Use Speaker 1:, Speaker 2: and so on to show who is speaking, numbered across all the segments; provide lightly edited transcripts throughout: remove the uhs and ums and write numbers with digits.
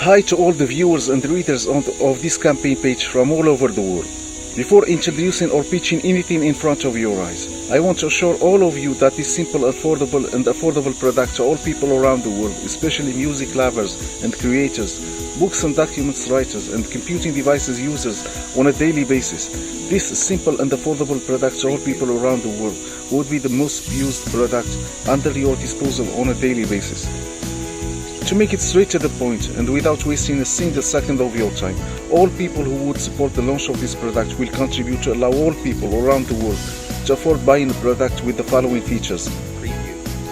Speaker 1: Hi to all the viewers and readers of this campaign page from all over the world. Before introducing or pitching anything in front of your eyes, I want to assure all of you that this simple, affordable product to all people around the world, especially music lovers and creators, books and documents writers, and computing devices users on a daily basis. This simple and affordable product to all people around the world would be the most used product under your disposal on a daily basis. To make it straight to the point and without wasting a single second of your time, all people who would support the launch of this product will contribute to allow all people around the world to afford buying a product with the following features.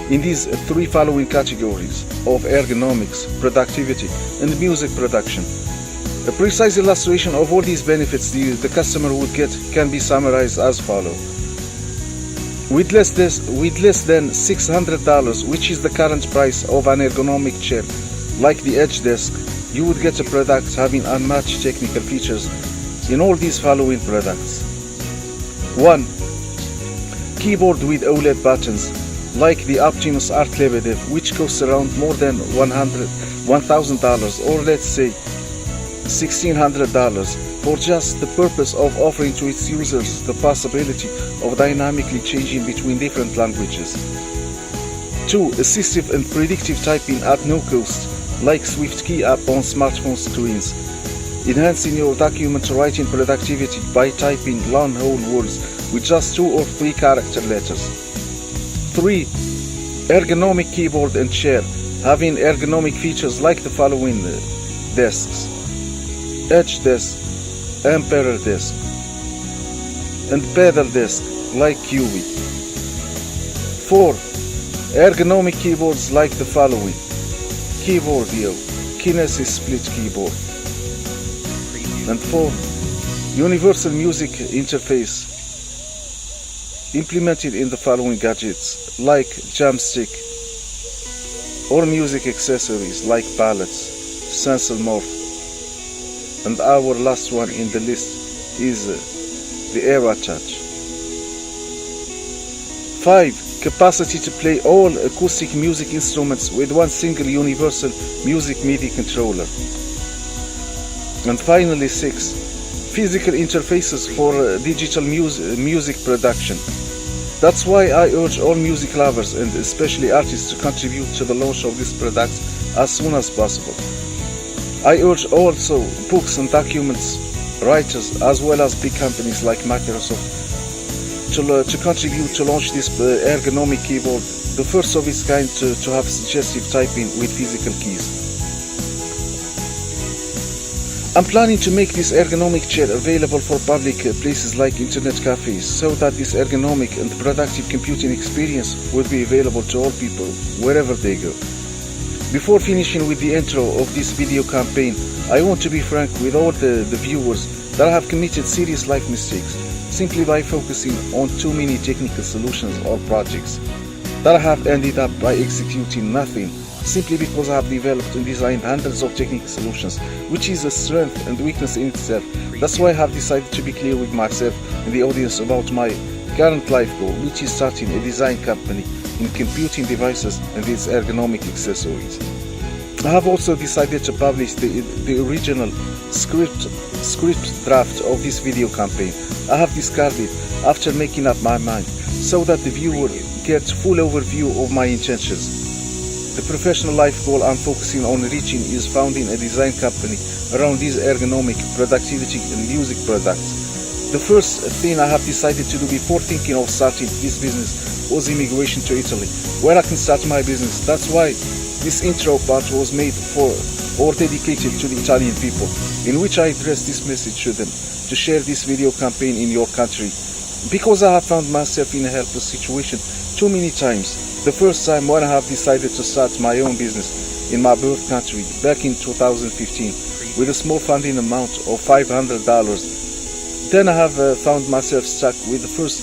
Speaker 1: In these three following categories of ergonomics, productivity, and music production. A precise illustration of all these benefits the customer would get can be summarized as follows. With less than $600, which is the current price of an ergonomic chair like the Edge desk, you would get a product having unmatched technical features in all these following products. 1. Keyboard with OLED buttons like the Optimus Art Lebedev, which costs around more than $1,000 or let's say $1,600 for just the purpose of offering to its users the possibility of dynamically changing between different languages. 2. Assistive and predictive typing at no cost, like SwiftKey app on smartphone screens, enhancing your document writing productivity by typing long whole words with just 2 or 3 character letters. 3. Ergonomic keyboard and chair, having ergonomic features like the following desks: Edge desk, Emperor desk, and pedal desk like QV. 4. Ergonomic keyboards like the following: Keyboardio, Kinesis split keyboard. And 4. Universal music interface implemented in the following gadgets like Jamstick, or music accessories like palettes, Sensor Morph. And our last one in the list is the Era Touch. 5. Capacity to play all acoustic music instruments with one single universal music Midi controller. And finally 6. Physical interfaces for digital music production. That's why I urge all music lovers and especially artists to contribute to the launch of this product as soon as possible. I urge also books and documents writers as well as big companies like Microsoft to contribute to launch this ergonomic keyboard, the first of its kind to have suggestive typing with physical keys. I'm planning to make this ergonomic chair available for public places like internet cafes so that this ergonomic and productive computing experience would be available to all people wherever they go. Before finishing with the intro of this video campaign, I want to be frank with all the viewers that I have committed serious life mistakes simply by focusing on too many technical solutions or projects that I have ended up by executing nothing simply because I have developed and designed hundreds of technical solutions, which is a strength and weakness in itself. That's why I have decided to be clear with myself and the audience about my current life goal, which is starting a design company in computing devices and its ergonomic accessories. I have also decided to publish the original script draft of this video campaign. I have discarded after making up my mind so that the viewer gets full overview of my intentions. The professional life goal I'm focusing on reaching is founding a design company around these ergonomic, productivity and music products. The first thing I have decided to do before thinking of starting this business was immigration to Italy, where I can start my business. That's why this intro part was made for or dedicated to the Italian people, in which I address this message to them to share this video campaign in your country. Because I have found myself in a helpless situation too many times. The first time when I have decided to start my own business in my birth country back in 2015 with a small funding amount of $500. Then I have found myself stuck with the first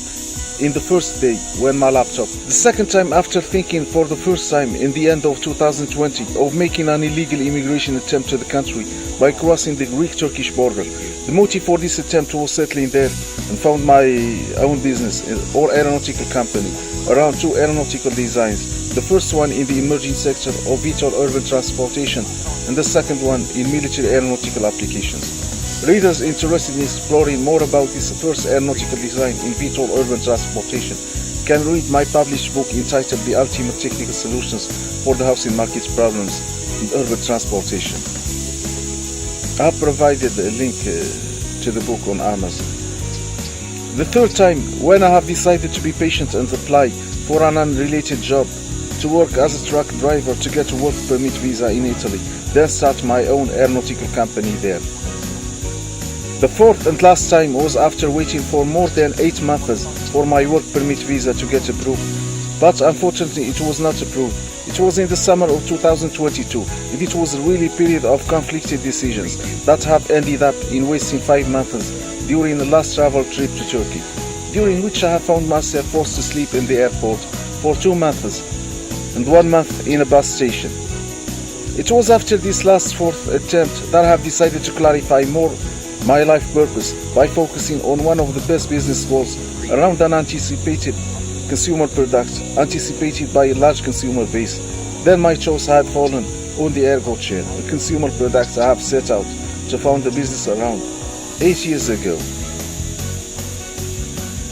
Speaker 1: in the first day when my laptop. The second time after thinking for the first time in the end of 2020 of making an illegal immigration attempt to the country by crossing the Greek-Turkish border. The motive for this attempt was settling there and found my own business or aeronautical company around two aeronautical designs. The first one in the emerging sector of vital urban transportation and the second one in military aeronautical applications. Readers interested in exploring more about this first aeronautical design in vital urban transportation can read my published book entitled The Ultimate Technical Solutions for the Housing Market Problems in Urban Transportation. I have provided a link to the book on Amazon. The third time, when I have decided to be patient and apply for an unrelated job to work as a truck driver to get a work permit visa in Italy, then start my own aeronautical company there. The fourth and last time was after waiting for more than 8 months for my work permit visa to get approved, but unfortunately it was not approved. It was in the summer of 2022 and it was really a period of conflicted decisions that have ended up in wasting 5 months during the last travel trip to Turkey, during which I have found myself forced to sleep in the airport for 2 months and 1 month in a bus station. It was after this last fourth attempt that I have decided to clarify more my life purpose by focusing on one of the best business goals around an anticipated consumer product anticipated by a large consumer base. Then my choice had fallen on the ergo chair, a consumer product I have set out to found a business around 8 years ago.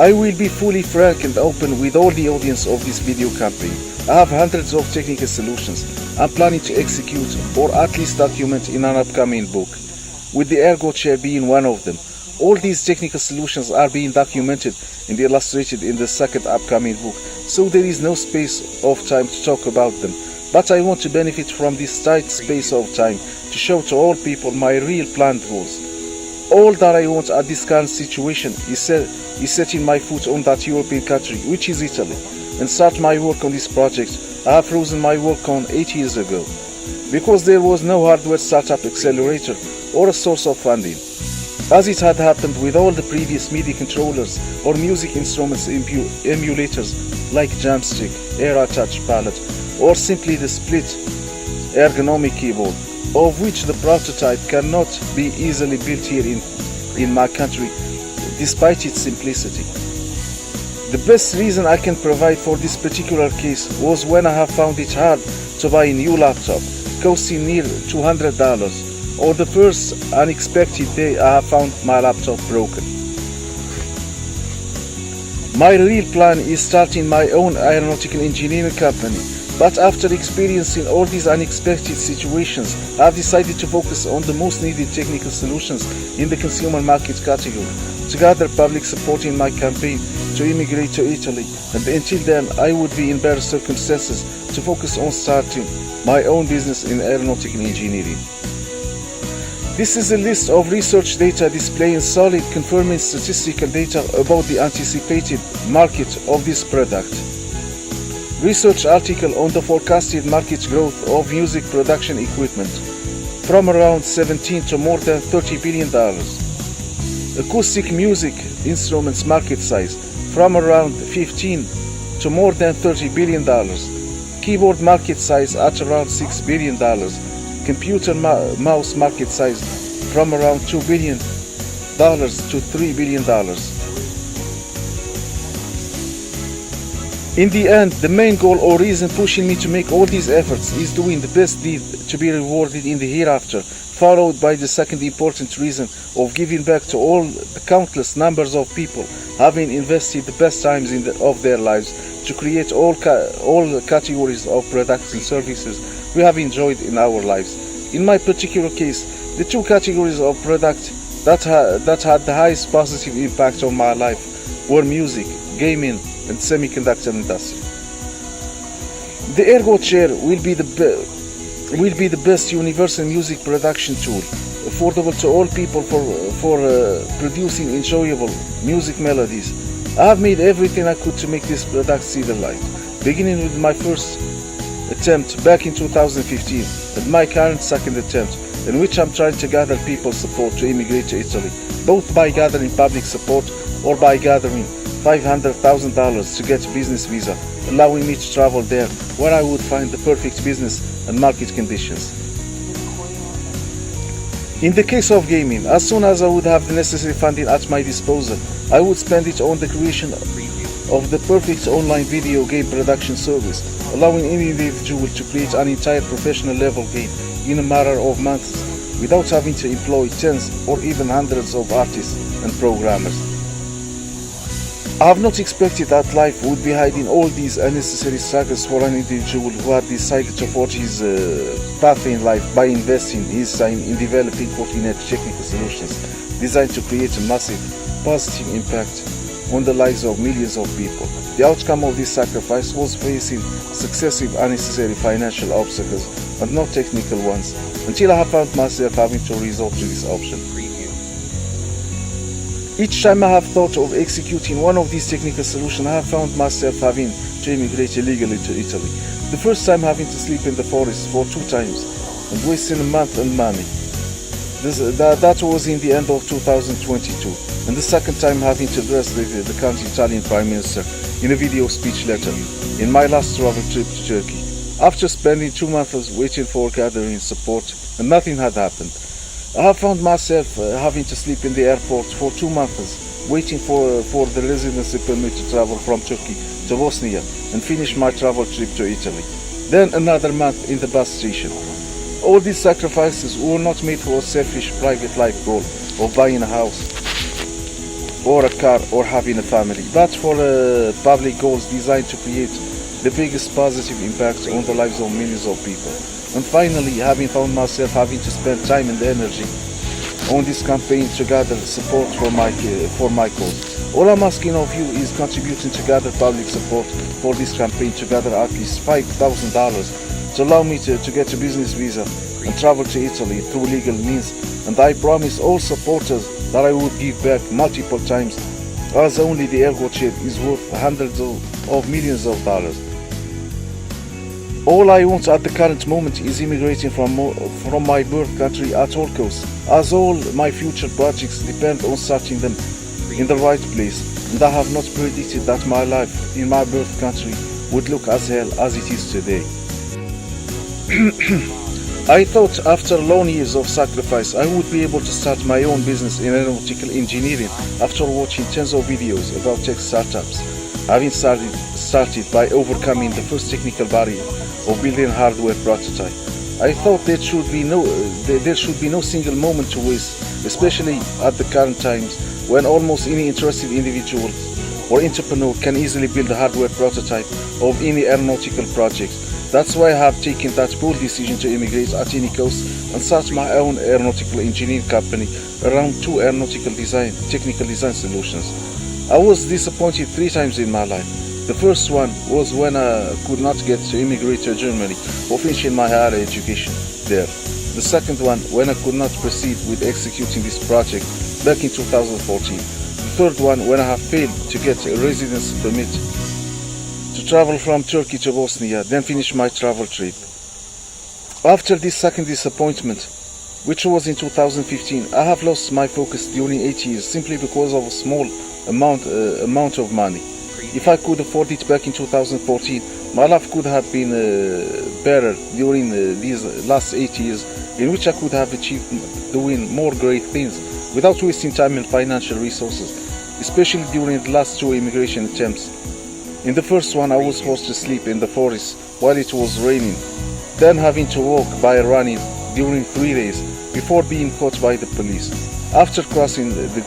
Speaker 1: I will be fully frank and open with all the audience of this video campaign. I have hundreds of technical solutions I'm planning to execute or at least document in an upcoming book, with the ergo chair being one of them. All these technical solutions are being documented and illustrated in the second upcoming book, so there is no space of time to talk about them. But I want to benefit from this tight space of time to show to all people my real planned goals. All that I want at this current situation is setting my foot on that European country, which is Italy, and start my work on this project I have frozen my work on 8 years ago, because there was no hardware startup accelerator or a source of funding, as it had happened with all the previous MIDI controllers or music instruments emulators like Jamstick, Era Touch Palette, or simply the split ergonomic keyboard, of which the prototype cannot be easily built here in my country despite its simplicity. The best reason I can provide for this particular case was when I have found it hard to buy a new laptop costing near $200, or the first unexpected day I have found my laptop broken. My real plan is starting my own aeronautical engineering company, but after experiencing all these unexpected situations, I have decided to focus on the most needed technical solutions in the consumer market category, to gather public support in my campaign to immigrate to Italy, and until then I would be in better circumstances to focus on starting my own business in aeronautical engineering. This is a list of research data displaying solid, confirming statistical data about the anticipated market of this product. Research article on the forecasted market growth of music production equipment from around 17 to more than $30 billion. Acoustic music instruments market size from around 15 to more than $30 billion. Keyboard market size at around $6 billion. Computer mouse market size from around $2 billion to $3 billion. In the end, the main goal or reason pushing me to make all these efforts is doing the best deed to be rewarded in the hereafter, followed by the second important reason of giving back to all the countless numbers of people having invested the best times of their lives to create all categories of products and services we have enjoyed in our lives. In my particular case, the two categories of products that had the highest positive impact on my life were music, gaming, and semiconductor industry. The ergo chair will be the best universal music production tool, affordable to all people for producing enjoyable music melodies. I have made everything I could to make this product see the light, beginning with my first attempt back in 2015 and my current second attempt, in which I'm trying to gather people's support to immigrate to Italy, both by gathering public support or by gathering $500,000 to get a business visa, allowing me to travel there where I would find the perfect business and market conditions. In the case of gaming, as soon as I would have the necessary funding at my disposal, I would spend it on the creation of the perfect online video game production service, allowing any individual to create an entire professional level game in a matter of months without having to employ tens or even hundreds of artists and programmers. I have not expected that life would be hiding all these unnecessary struggles for an individual who had decided to forge his path in life by investing his time in developing cutting-edge technical solutions designed to create a massive positive impact on the lives of millions of people. The outcome of this sacrifice was facing successive unnecessary financial obstacles and not technical ones, until I have found myself having to resort to this option. Each time I have thought of executing one of these technical solutions, I have found myself having to immigrate illegally to Italy. The first time having to sleep in the forest for 2 times and wasting a month and money. That was in the end of 2022. And the second time having to address the current Italian Prime Minister in a video speech letter in my last travel trip to Turkey. After spending 2 months waiting for gathering support and nothing had happened, I have found myself having to sleep in the airport for 2 months, waiting for the residency permit to travel from Turkey to Bosnia and finish my travel trip to Italy. Then another month in the bus station. All these sacrifices were not made for a selfish private life goal of buying a house or a car or having a family, but for public goals designed to create the biggest positive impact on the lives of millions of people. And finally, having found myself having to spend time and energy on this campaign to gather support for my cause. All I'm asking of you is contributing to gather public support for this campaign to gather at least $5,000 to allow me to get a business visa and travel to Italy through legal means. And I promise all supporters that I would give back multiple times, as only the Ergo chair is worth hundreds of millions of dollars. All I want at the current moment is immigrating from my birth country at all costs, as all my future projects depend on starting them in the right place, and I have not predicted that my life in my birth country would look as hell as it is today. I thought after long years of sacrifice I would be able to start my own business in aeronautical engineering after watching tens of videos about tech startups, having started by overcoming the first technical barrier of building a hardware prototype. I thought there should be no single moment to waste, especially at the current times when almost any interested individual or entrepreneur can easily build a hardware prototype of any aeronautical project. That's why I have taken that bold decision to immigrate at any cost and start my own aeronautical engineering company around 2 aeronautical technical design solutions. I was disappointed 3 times in my life. The first one was when I could not get to immigrate to Germany or finish my higher education there. The second one when I could not proceed with executing this project back in 2014. The third one when I have failed to get a residence permit to travel from Turkey to Bosnia, then finish my travel trip. After this second disappointment, which was in 2015, I have lost my focus during 8 years simply because of a small amount of money. If I could afford it back in 2014, my life could have been better during these last 8 years, in which I could have achieved doing more great things without wasting time and financial resources, especially during the last 2 immigration attempts. In the first one, I was forced to sleep in the forest while it was raining, then having to walk by running during 3 days before being caught by the police after crossing the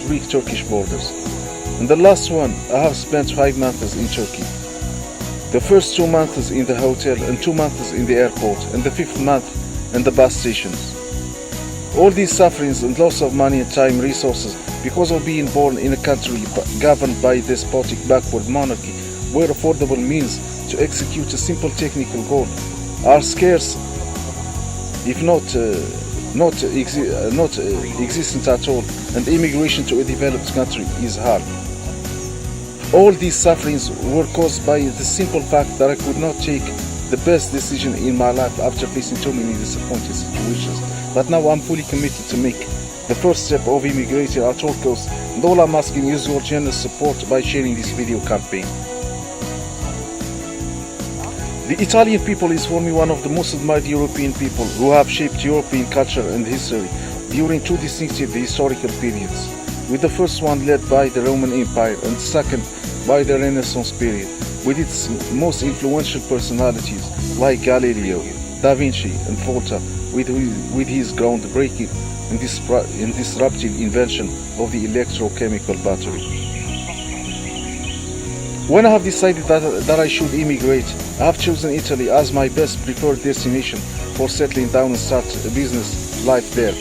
Speaker 1: Greek-Turkish borders. In the last one, I have spent 5 months in Turkey. The first 2 months in the hotel and 2 months in the airport, and the 5th month in the bus stations. All these sufferings and loss of money and time resources because of being born in a country governed by a despotic backward monarchy where affordable means to execute a simple technical goal are scarce, if not existent at all, and immigration to a developed country is hard. All these sufferings were caused by the simple fact that I could not take the best decision in my life after facing too many disappointing situations. But now I'm fully committed to make the first step of immigrating at all costs And all I'm asking is your generous support by sharing this video campaign. The Italian people is for me one of the most admired European people who have shaped European culture and history during two distinctive historical periods, with the first one led by the Roman Empire and the second by the Renaissance period, with its most influential personalities like Galileo, Da Vinci and Volta, with his groundbreaking and disruptive invention of the electrochemical battery. When I have decided that I should immigrate, I have chosen Italy as my best preferred destination for settling down and start a business life there,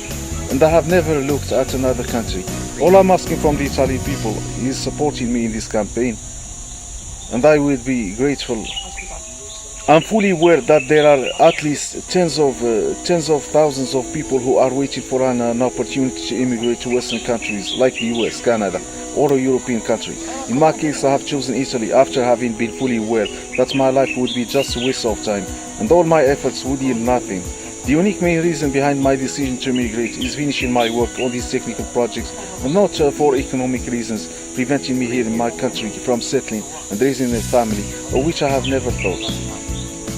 Speaker 1: and I have never looked at another country. All I'm asking from the Italian people is supporting me in this campaign, and I will be grateful. I'm fully aware that there are at least tens of thousands of people who are waiting for an opportunity to immigrate to Western countries like the US, Canada, or a European country. In my case, I have chosen Italy after having been fully aware that my life would be just a waste of time and all my efforts would yield nothing. The unique main reason behind my decision to immigrate is finishing my work on these technical projects and not for economic reasons preventing me here in my country from settling and raising a family, of which I have never thought.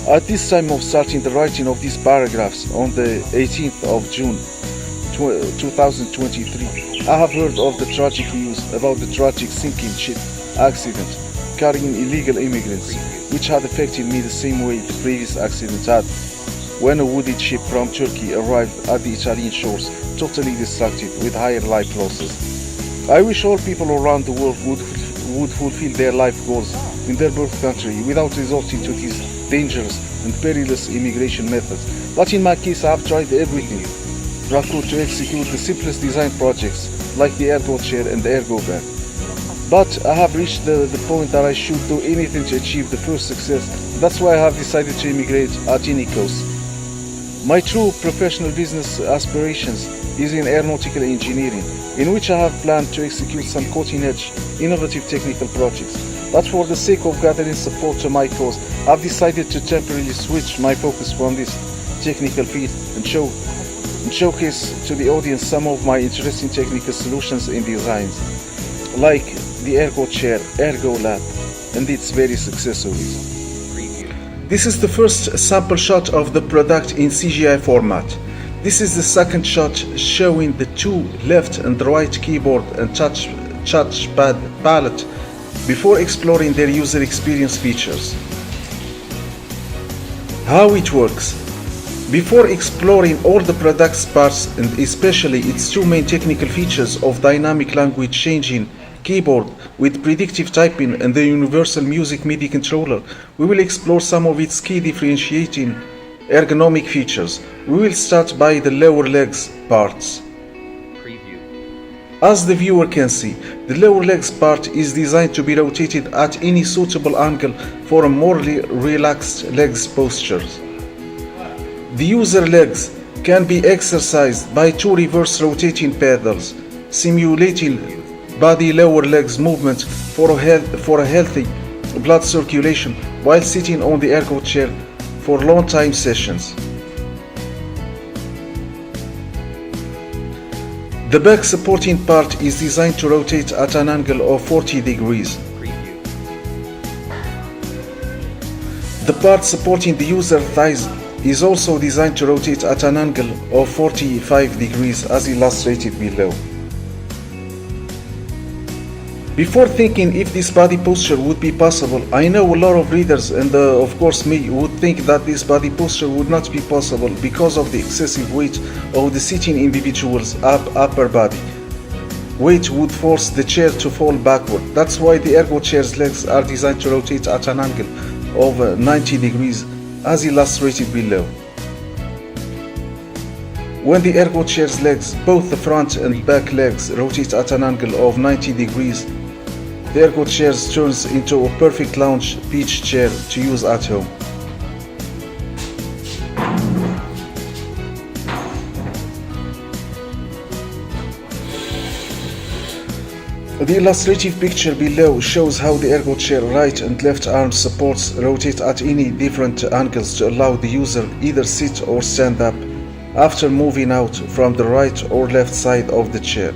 Speaker 1: At this time of starting the writing of these paragraphs on the 18th of June 2023, I have heard of the tragic news about the tragic sinking ship accident carrying illegal immigrants, which had affected me the same way the previous accident had, when a wounded ship from Turkey arrived at the Italian shores, totally destructive with higher life losses. I wish all people around the world would fulfill their life goals in their birth country without resorting to these dangerous and perilous immigration methods. But in my case, I have tried everything I could to execute the simplest design projects like the ergo chair and the ergo bag. But I have reached the point that I should do anything to achieve the first success. That's why I have decided to immigrate at any cost. My true professional business aspirations is in aeronautical engineering, in which I have planned to execute some cutting-edge, innovative technical projects. But for the sake of gathering support to my cause, I've decided to temporarily switch my focus from this technical field and showcase to the audience some of my interesting technical solutions and designs, like the ergo chair, ergo lab, and its various accessories. This is the first sample shot of the product in CGI format. This is the second shot showing the two left and right keyboard and touchpad palette before exploring their user experience features. How it works. Before exploring all the product's parts and especially its two main technical features of dynamic language changing keyboard with predictive typing and the universal music Midi controller, we will explore some of its key differentiating ergonomic features. We will start by the lower legs parts. As the viewer can see, the lower legs part is designed to be rotated at any suitable angle for a more relaxed legs postures. The user legs can be exercised by two reverse rotating pedals, simulating body lower legs movement for a healthy blood circulation while sitting on the ergo chair for long time sessions. The back supporting part is designed to rotate at an angle of 40 degrees. The part supporting the user thighs is also designed to rotate at an angle of 45 degrees as illustrated below. Before thinking if this body posture would be possible, I know a lot of readers and of course me would think that this body posture would not be possible because of the excessive weight of the sitting individual's upper body. Weight would force the chair to fall backward. That's why the ergo chair's legs are designed to rotate at an angle of 90 degrees as illustrated below. When the ergo chair's legs, both the front and back legs, rotate at an angle of 90 degrees, the ergo chair turns into a perfect lounge beach chair to use at home. The illustrative picture below shows how the ergo chair right and left arm supports rotate at any different angles to allow the user either sit or stand up after moving out from the right or left side of the chair.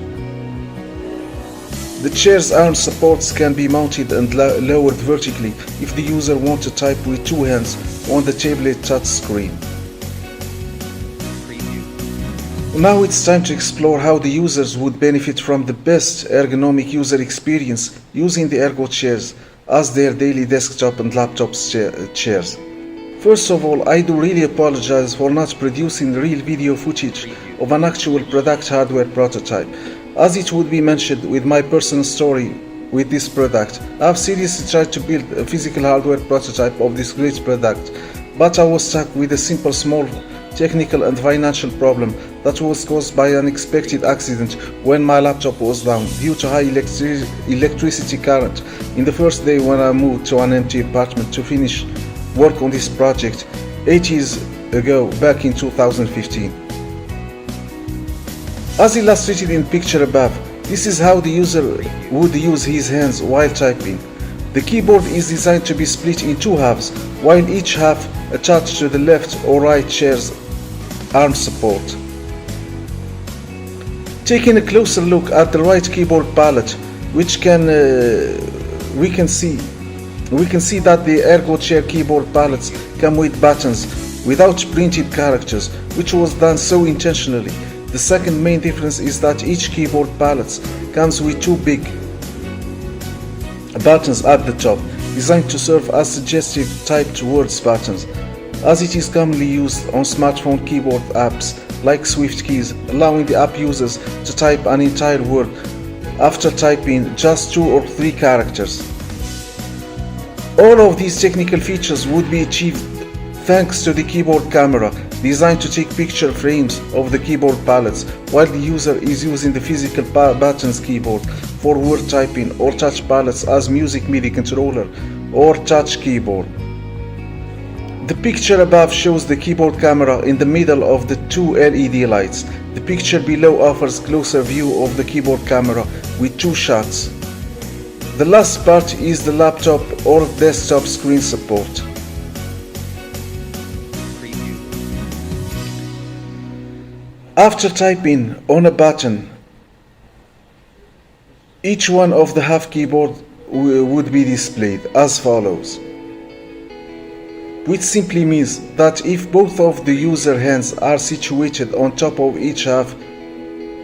Speaker 1: The chair's arm supports can be mounted and lowered vertically if the user wants to type with two hands on the tablet touch screen. Now it's time to explore how the users would benefit from the best ergonomic user experience using the Ergo chairs as their daily desktop and laptop chairs. First of all, I do really apologize for not producing real video footage of an actual product hardware prototype, as it would be mentioned with my personal story with this product. I've seriously tried to build a physical hardware prototype of this great product, but I was stuck with a simple small technical and financial problem that was caused by an unexpected accident when my laptop was down due to high electricity current in the first day when I moved to an empty apartment to finish work on this project 8 years ago, back in 2015. As illustrated in the picture above, this is how the user would use his hands while typing. The keyboard is designed to be split in two halves, while each half attached to the left or right chair's arm support. Taking a closer look at the right keyboard palette, we can see that the Ergo chair keyboard palettes come with buttons without printed characters, which was done so intentionally. The second main difference is that each keyboard palette comes with two big buttons at the top, designed to serve as suggestive typed words buttons, as it is commonly used on smartphone keyboard apps like Swift keys, allowing the app users to type an entire word after typing just 2 or 3 characters. All of these technical features would be achieved thanks to the keyboard camera, designed to take picture frames of the keyboard palettes while the user is using the physical buttons keyboard for word typing, or touch palettes as music Midi controller or touch keyboard. The picture above shows the keyboard camera in the middle of the two LED lights. The picture below offers closer view of the keyboard camera with 2 shots. The last part is the laptop or desktop screen support. After typing on a button, each one of the half keyboard would be displayed as follows, which simply means that if both of the user hands are situated on top of each half,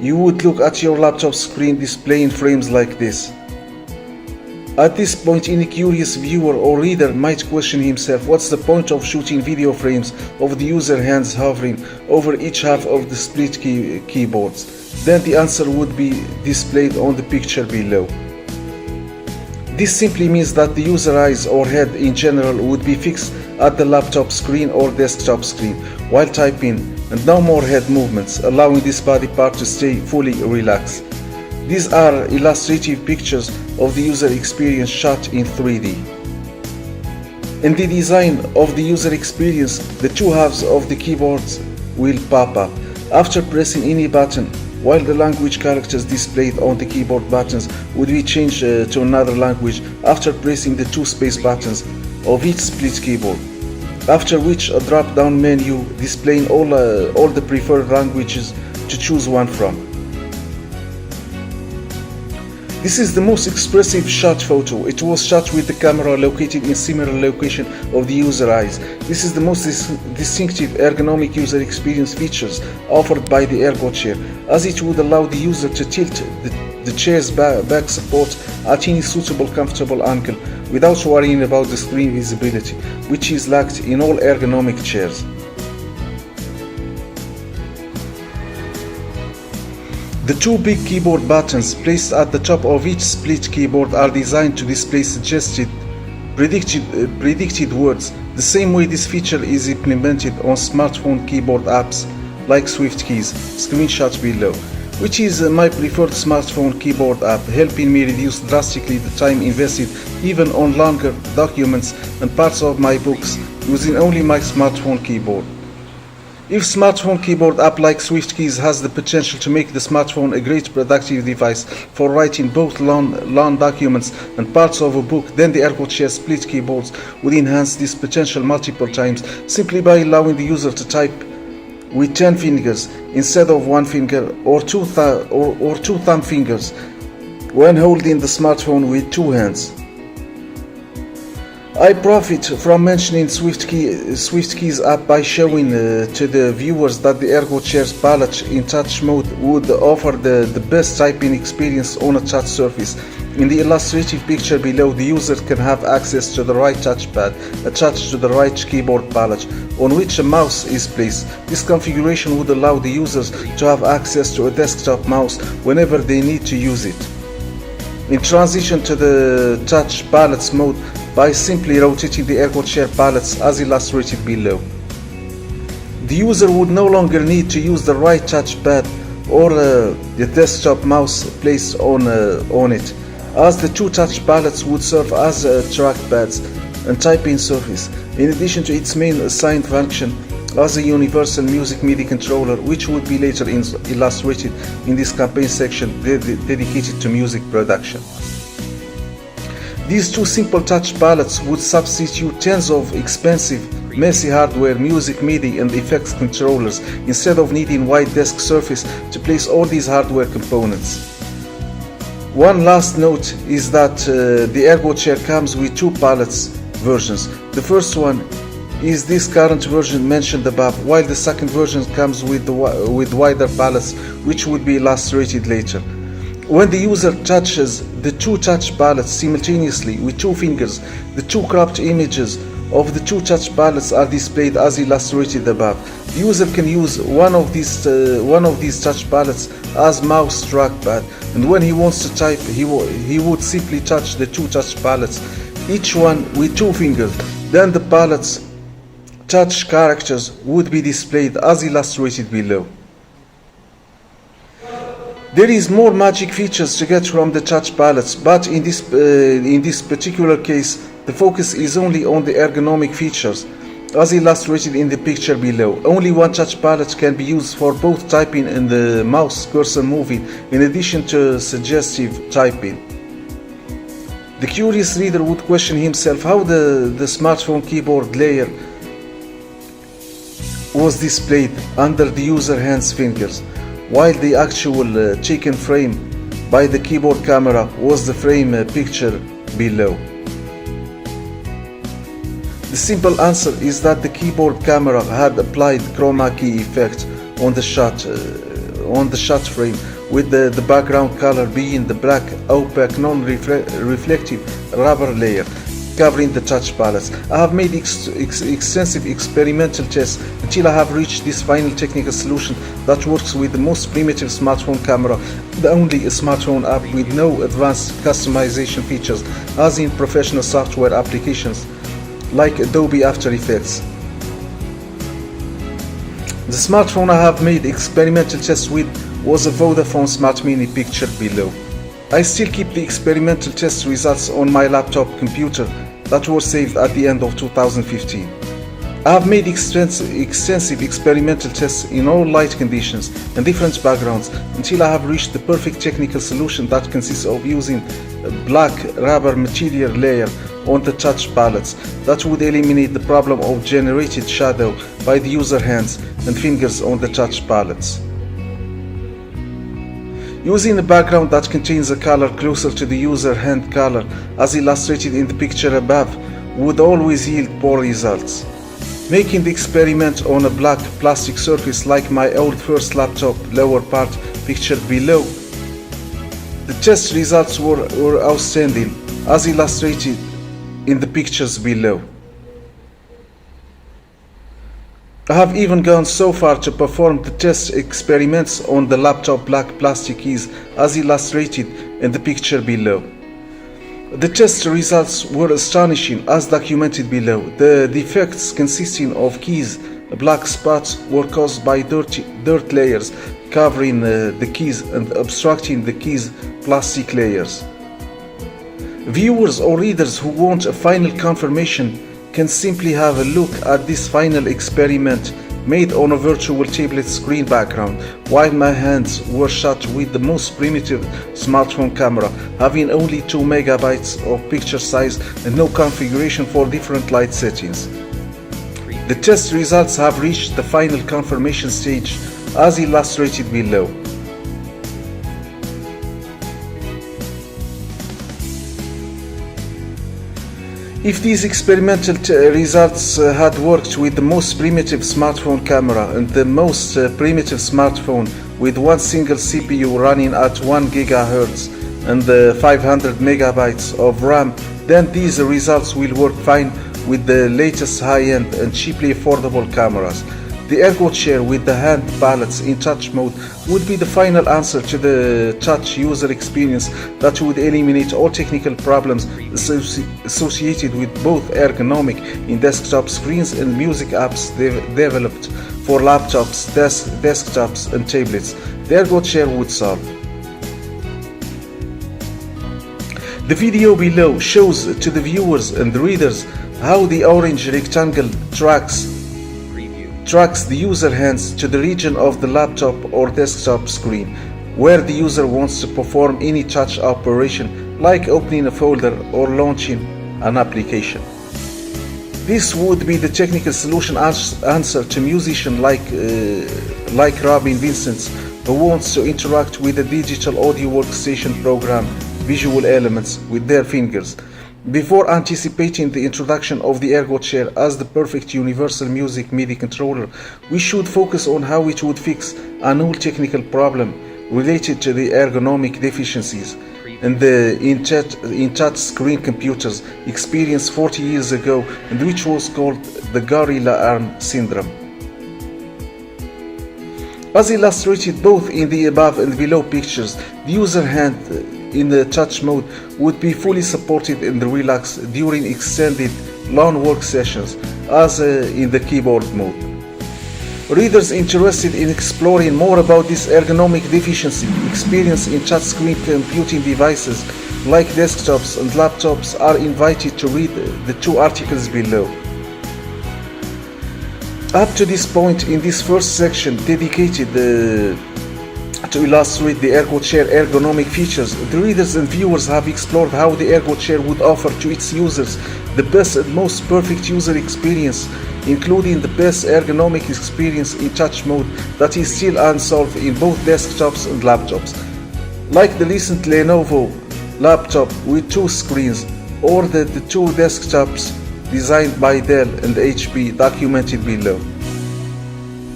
Speaker 1: you would look at your laptop screen displaying frames like this. At this point, any curious viewer or reader might question himself, what's the point of shooting video frames of the user hands hovering over each half of the split keyboards? Then the answer would be displayed on the picture below. This simply means that the user eyes or head in general would be fixed at the laptop screen or desktop screen while typing, and no more head movements, allowing this body part to stay fully relaxed. These are illustrative pictures of the user experience shot in 3D. In the design of the user experience, the two halves of the keyboards will pop up after pressing any button, while the language characters displayed on the keyboard buttons would be changed to another language after pressing the 2 space buttons of each split keyboard, after which a drop-down menu displaying all the preferred languages to choose one from. This is the most expressive shot photo. It was shot with the camera located in similar location of the user eyes. This is the most distinctive ergonomic user experience features offered by the Ergo chair, as it would allow the user to tilt the chair's back support at any suitable comfortable angle without worrying about the screen visibility, which is lacked in all ergonomic chairs. The 2 big keyboard buttons placed at the top of each split keyboard are designed to display suggested predicted words, the same way this feature is implemented on smartphone keyboard apps like Swift keys, screenshot below, which is my preferred smartphone keyboard app, helping me reduce drastically the time invested even on longer documents and parts of my books using only my smartphone keyboard. If smartphone keyboard app like Swift keys has the potential to make the smartphone a great productive device for writing both long documents and parts of a book, then the Ergo chair split keyboards would enhance this potential multiple times, simply by allowing the user to type with 10 fingers instead of 1 finger or two thumb fingers, when holding the smartphone with two hands. I profit from mentioning SwiftKeys app by showing to the viewers that the Ergo Chair's palette in touch mode would offer the best typing experience on a touch surface. In the illustrative picture below, the user can have access to the right touchpad attached to the right keyboard palette on which a mouse is placed. This configuration would allow the users to have access to a desktop mouse whenever they need to use it. In transition to the touch palettes mode, by simply rotating the Ergo Chair palettes as illustrated below, the user would no longer need to use the right touchpad or the desktop mouse placed on it, as the two touch palettes would serve as trackpads and typing surface, in addition to its main assigned function as a universal music MIDI controller, which would be later illustrated in this campaign section dedicated to music production. These two simple touch palettes would substitute tens of expensive, messy hardware, music MIDI and effects controllers instead of needing wide desk surface to place all these hardware components. One last note is that the Ergo Chair comes with two palettes versions. The first one is this current version mentioned above, while the second version comes with wider palettes, which would be illustrated later. When the user touches the two touch palettes simultaneously with two fingers, the two cropped images of the two touch palettes are displayed as illustrated above. The user can use one of these touch palettes as mouse trackpad, and when he wants to type, he would simply touch the two touch palettes, each one with two fingers. Then the palettes' touch characters would be displayed as illustrated below. There is more magic features to get from the touch palettes, but in this particular case, the focus is only on the ergonomic features, as illustrated in the picture below. Only one touch palette can be used for both typing and the mouse cursor moving, in addition to suggestive typing. The curious reader would question himself how the smartphone keyboard layer was displayed under the user hand's fingers, while the actual taken frame by the keyboard camera was the frame picture below. The simple answer is that the keyboard camera had applied chroma key effect on the shot frame, with the background color being the black, opaque, non-reflective rubber layer covering the touch palettes. I have made extensive experimental tests until I have reached this final technical solution that works with the most primitive smartphone camera, the only smartphone app with no advanced customization features as in professional software applications like Adobe After Effects. The smartphone I have made experimental tests with was a Vodafone Smart Mini pictured below. I still keep the experimental test results on my laptop computer that were saved at the end of 2015. I have made extensive experimental tests in all light conditions and different backgrounds until I have reached the perfect technical solution that consists of using a black rubber material layer on the touch palettes that would eliminate the problem of generated shadow by the user hands and fingers on the touch palettes. Using a background that contains a color closer to the user hand color as illustrated in the picture above would always yield poor results. Making the experiment on a black plastic surface like my old first laptop lower part pictured below, the test results were outstanding as illustrated in the pictures below. I have even gone so far to perform the test experiments on the laptop black plastic keys as illustrated in the picture below. The test results were astonishing as documented below. The defects consisting of keys black spots were caused by dirt layers covering the keys and obstructing the keys plastic layers. Viewers or readers who want a final confirmation can simply have a look at this final experiment made on a virtual tablet screen background while my hands were shot with the most primitive smartphone camera, having only 2 megabytes of picture size and no configuration for different light settings. The test results have reached the final confirmation stage as illustrated below. If these experimental results had worked with the most primitive smartphone camera and the most primitive smartphone with one single CPU running at 1 GHz and 500 megabytes of RAM, then these results will work fine with the latest high-end and cheaply affordable cameras. The Ergo Chair with the hand palettes in touch mode would be the final answer to the touch user experience that would eliminate all technical problems associated with both ergonomic in desktop screens and music apps developed for laptops, desktops and tablets. The Ergo Chair would solve. The video below shows to the viewers and readers how the orange rectangle tracks the user hands to the region of the laptop or desktop screen where the user wants to perform any touch operation like opening a folder or launching an application. This would be the technical solution answer to musicians like Robin Vincent, who wants to interact with a digital audio workstation program visual elements with their fingers. Before anticipating the introduction of the Ergo Chair as the perfect universal music MIDI controller, we should focus on how it would fix an old technical problem related to the ergonomic deficiencies and the in-touch screen computers experienced 40 years ago, and which was called the gorilla arm syndrome. As illustrated both in the above and below pictures, the user hand in the touch mode would be fully supported in the relax during extended long work sessions as in the keyboard mode. Readers interested in exploring more about this ergonomic deficiency experience in touchscreen computing devices like desktops and laptops are invited to read the two articles below. Up to this point in this first section dedicated to illustrate the Ergo Chair ergonomic features, the readers and viewers have explored how the Ergo Chair would offer to its users the best and most perfect user experience, including the best ergonomic experience in touch mode that is still unsolved in both desktops and laptops, like the recent Lenovo laptop with two screens, or the two desktops designed by Dell and HP documented below.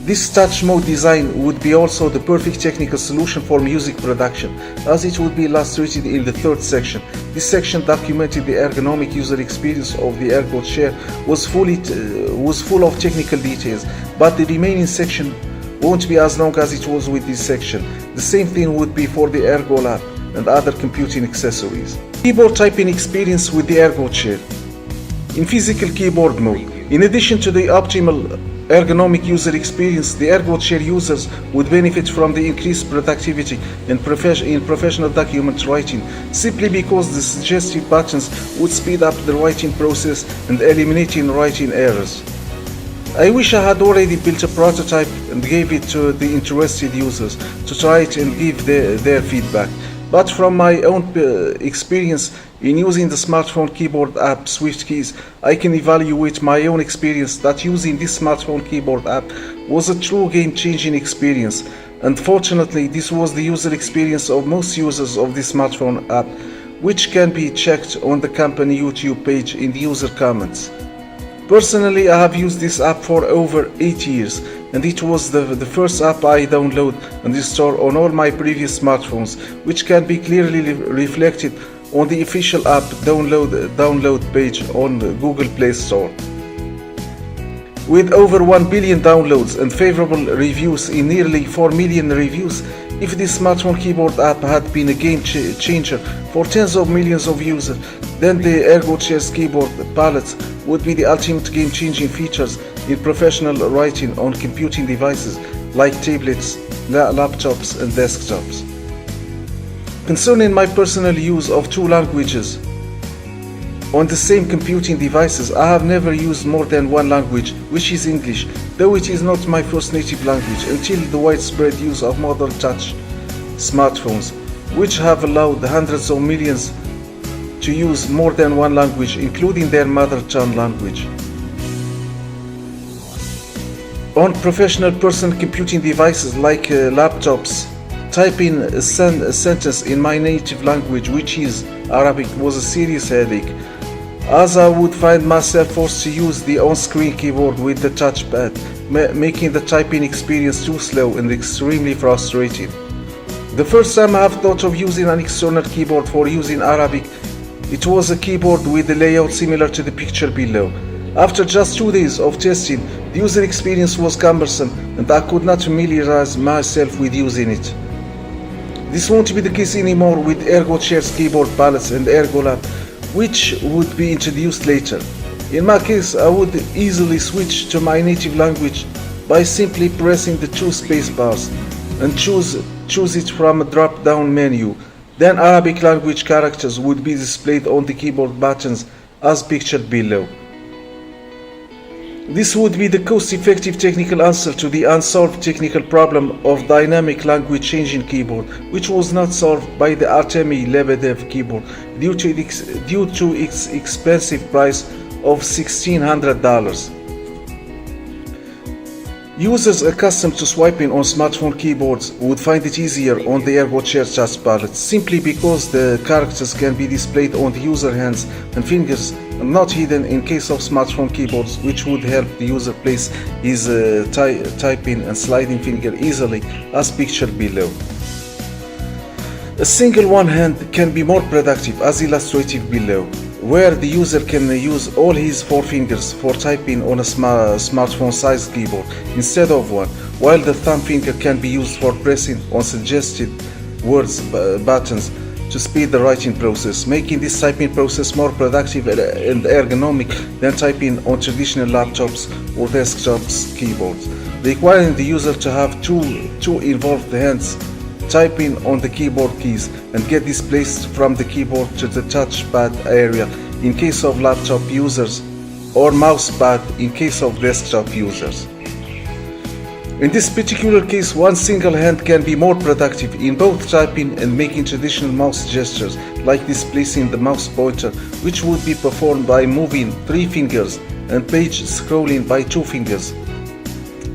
Speaker 1: This touch mode design would be also the perfect technical solution for music production, as it would be illustrated in the third section. This section documented the ergonomic user experience of the Ergo Chair was full of technical details, but the remaining section won't be as long as it was with this section. The same thing would be for the Ergo Lab and other computing accessories. Keyboard typing experience with the Ergo Chair. In physical keyboard mode, in addition to the optimal ergonomic user experience, the Ergo Chair users would benefit from the increased productivity in professional document writing, simply because the suggestive buttons would speed up the writing process and eliminating writing errors. I wish I had already built a prototype and gave it to the interested users to try it and give their feedback. But from my own experience in using the smartphone keyboard app SwiftKeys, I can evaluate my own experience that using this smartphone keyboard app was a true game-changing experience. Unfortunately, this was the user experience of most users of this smartphone app, which can be checked on the company YouTube page in the user comments. Personally, I have used this app for over 8 years, and it was the first app I download and install on all my previous smartphones, which can be clearly reflected on the official app download page on the Google Play Store. With over 1 billion downloads and favorable reviews in nearly 4 million reviews, if this smartphone keyboard app had been a game changer for tens of millions of users, then the Ergo Chair's keyboard palettes would be the ultimate game-changing features in professional writing on computing devices like tablets, laptops and desktops. Concerning my personal use of two languages on the same computing devices, I have never used more than one language, which is English, though it is not my first native language, until the widespread use of modern touch smartphones, which have allowed hundreds of millions to use more than one language, including their mother tongue language. On professional personal computing devices like laptops, typing a sentence in my native language, which is Arabic, was a serious headache. as I would find myself forced to use the on-screen keyboard with the touchpad, making the typing experience too slow and extremely frustrating. The first time I have thought of using an external keyboard for using Arabic, it was a keyboard with a layout similar to the picture below. After just 2 days of testing, the user experience was cumbersome and I could not familiarize myself with using it. This won't be the case anymore with Ergo Chair's keyboard palettes and Ergo Lab, which would be introduced later. In my case, I would easily switch to my native language by simply pressing the 2 space bars and choose it from a drop-down menu. Then Arabic language characters would be displayed on the keyboard buttons as pictured below. This would be the cost-effective technical answer to the unsolved technical problem of dynamic language changing keyboard, which was not solved by the Artemi Lebedev keyboard due to its expensive price of $1,600. Users accustomed to swiping on smartphone keyboards would find it easier on the Ergo Chair touch palette, simply because the characters can be displayed on the user hands and fingers and not hidden in case of smartphone keyboards, which would help the user place his typing and sliding finger easily as pictured below. A single one hand can be more productive as illustrated below, where the user can use all his 4 fingers for typing on a smartphone-sized keyboard instead of one, while the thumb finger can be used for pressing on suggested words buttons to speed the writing process, making this typing process more productive and ergonomic than typing on traditional laptops or desktops keyboards, requiring the user to have two involved hands typing on the keyboard keys and get displaced from the keyboard to the touchpad area in case of laptop users or mousepad in case of desktop users. In this particular case, one single hand can be more productive in both typing and making traditional mouse gestures like displacing the mouse pointer, which would be performed by moving 3 fingers and page scrolling by 2 fingers.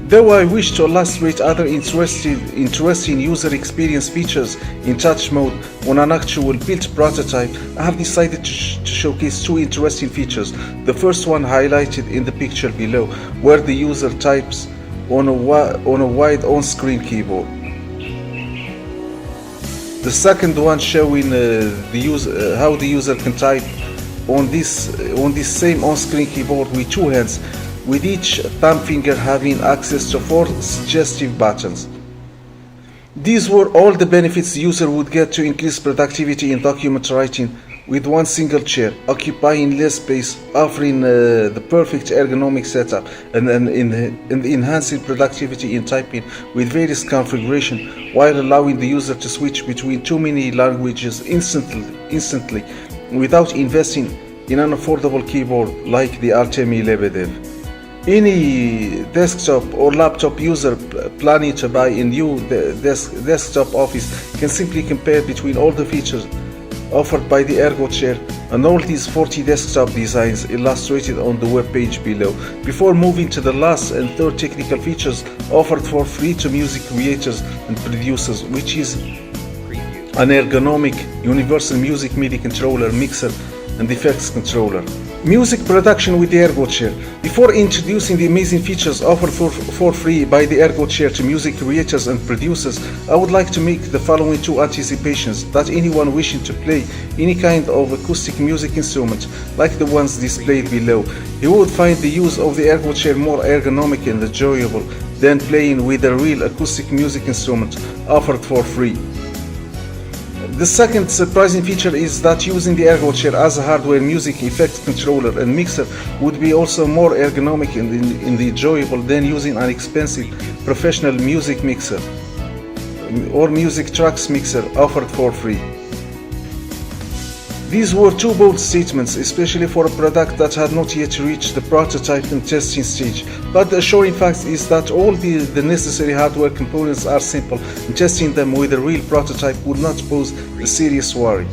Speaker 1: Though I wish to illustrate other interesting user experience features in touch mode on an actual built prototype, I have decided to showcase 2 interesting features. The first one highlighted in the picture below, where the user types on a wide on-screen keyboard. The second one showing how the user can type on this same on-screen keyboard with 2 hands, with each thumb finger having access to 4 suggestive buttons. These were all the benefits the user would get to increase productivity in document writing with one single chair, occupying less space, offering the perfect ergonomic setup, and enhancing productivity in typing with various configuration, while allowing the user to switch between too many languages instantly without investing in an affordable keyboard like the Artemi Lebedev. Any desktop or laptop user planning to buy a new desktop office can simply compare between all the features offered by the Ergo Chair and all these 40 desktop designs illustrated on the web page below, before moving to the last and third technical features offered for free to music creators and producers, which is an ergonomic universal music MIDI controller, mixer and effects controller. Music production with the Ergo Chair. Before introducing the amazing features offered for free by the Ergo Chair to music creators and producers, I would like to make the following 2 anticipations: that anyone wishing to play any kind of acoustic music instrument, like the ones displayed below, he would find the use of the Ergo Chair more ergonomic and enjoyable than playing with a real acoustic music instrument offered for free. The second surprising feature is that using the Ergo Chair as a hardware music effects controller and mixer would be also more ergonomic and enjoyable than using an expensive professional music mixer or music tracks mixer offered for free. These were 2 bold statements, especially for a product that had not yet reached the prototype and testing stage, but the assuring fact is that all the necessary hardware components are simple, and testing them with a real prototype would not pose a serious worry.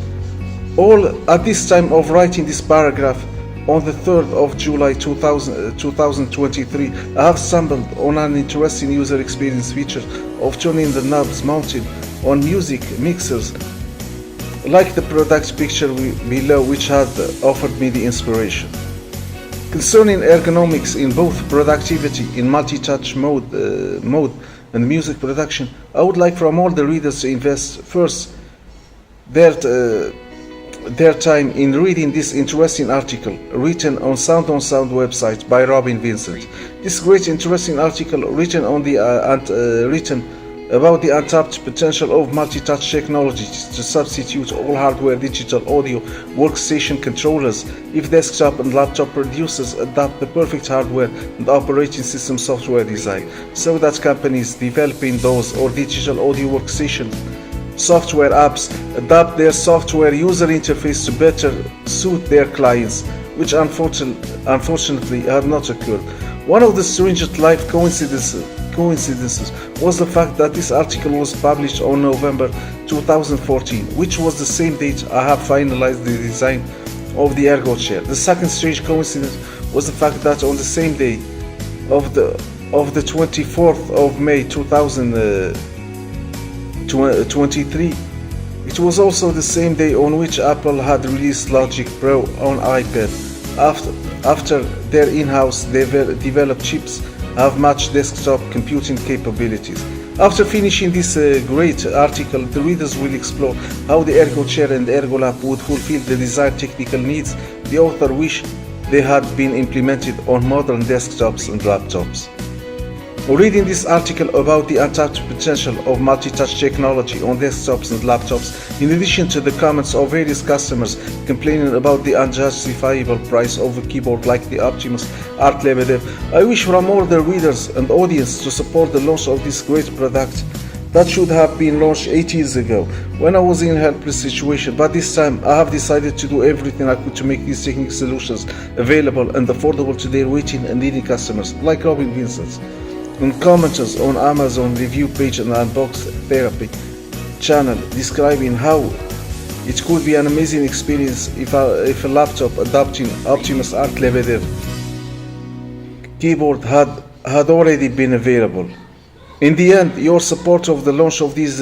Speaker 1: All at this time of writing this paragraph, on the 3rd of July 2023, I have stumbled on an interesting user experience feature of turning the knobs mounted on music mixers like the product picture below, which had offered me the inspiration. Concerning ergonomics in both productivity in multi-touch mode and music production, I would like from all the readers to invest first their time in reading this interesting article written on Sound on Sound website by Robin Vincent. This great interesting article written about the untapped potential of multi-touch technology to substitute all hardware digital audio workstation controllers if desktop and laptop producers adopt the perfect hardware and operating system software design, so that companies developing those or digital audio workstation software apps adapt their software user interface to better suit their clients, which unfortunately had not occurred. One of the strangest life coincidences was the fact that this article was published on November 2014, which was the same date I have finalized the design of the Ergo chair. The second strange coincidence was the fact that on the same day of the 24th of May 2023, it was also the same day on which Apple had released Logic Pro on iPad after their in-house developed chips have matched desktop computing capabilities. After finishing this great article, the readers will explore how the Ergo chair and Ergo lab would fulfill the desired technical needs the author wished they had been implemented on modern desktops and laptops. Reading this article about the untapped potential of multi-touch technology on desktops and laptops, in addition to the comments of various customers complaining about the unjustifiable price of a keyboard like the Optimus Art Lebedev, I wish from all the readers and audience to support the launch of this great product that should have been launched 8 years ago when I was in a helpless situation, but this time I have decided to do everything I could to make these technical solutions available and affordable to their waiting and needing customers like Robin Vincent. And commenters on Amazon review page and Unbox Therapy channel describing how it could be an amazing experience if a laptop adopting Optimus Art Lebedev keyboard had already been available. In the end, your support of the launch of these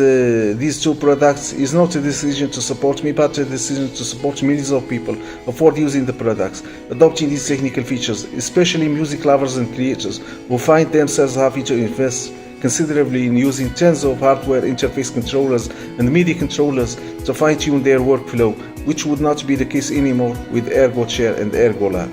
Speaker 1: two products is not a decision to support me, but a decision to support millions of people afford using the products, adopting these technical features, especially music lovers and creators who find themselves having to invest considerably in using tens of hardware interface controllers and Midi controllers to fine-tune their workflow, which would not be the case anymore with Ergo Chair and Ergo Lab.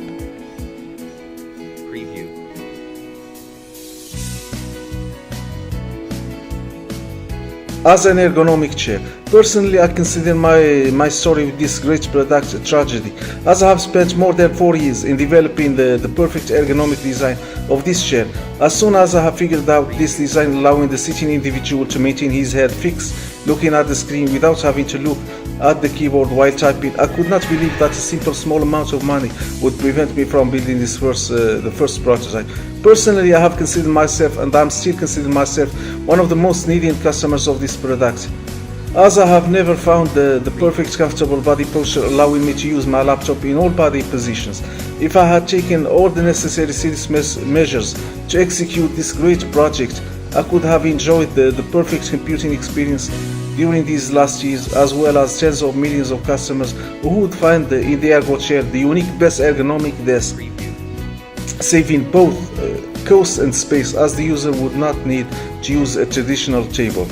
Speaker 1: As an ergonomic chair, personally I consider my story with this great product a tragedy, as I have spent more than 4 years in developing the perfect ergonomic design of this chair. As soon as I have figured out this design allowing the sitting individual to maintain his head fixed, looking at the screen without having to look at the keyboard while typing, I could not believe that a simple small amount of money would prevent me from building this the first prototype. Personally, I have considered myself, and I'm still considering myself, one of the most needy customers of this product, as I have never found the perfect comfortable body posture allowing me to use my laptop in all body positions. If I had taken all the necessary serious measures to execute this great project, I could have enjoyed the perfect computing experience during these last years, as well as tens of millions of customers who would find in the Ergo chair the unique best ergonomic desk, saving both cost and space, as the user would not need to use a traditional table.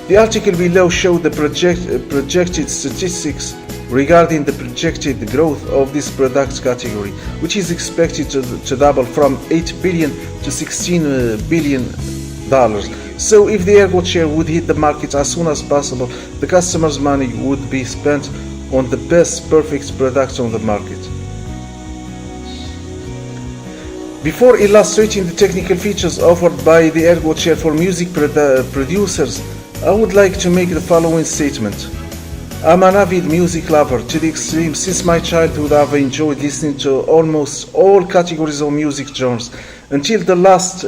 Speaker 1: The article below showed the projected statistics regarding the projected growth of this product category, which is expected to double from $8 billion to $16 billion. So if the Ergo chair would hit the market as soon as possible, the customer's money would be spent on the best perfect products on the market. Before illustrating the technical features offered by the Ergo chair for music producers, I would like to make the following statement. I'm an avid music lover to the extreme. Since my childhood, I've enjoyed listening to almost all categories of music genres. Until the last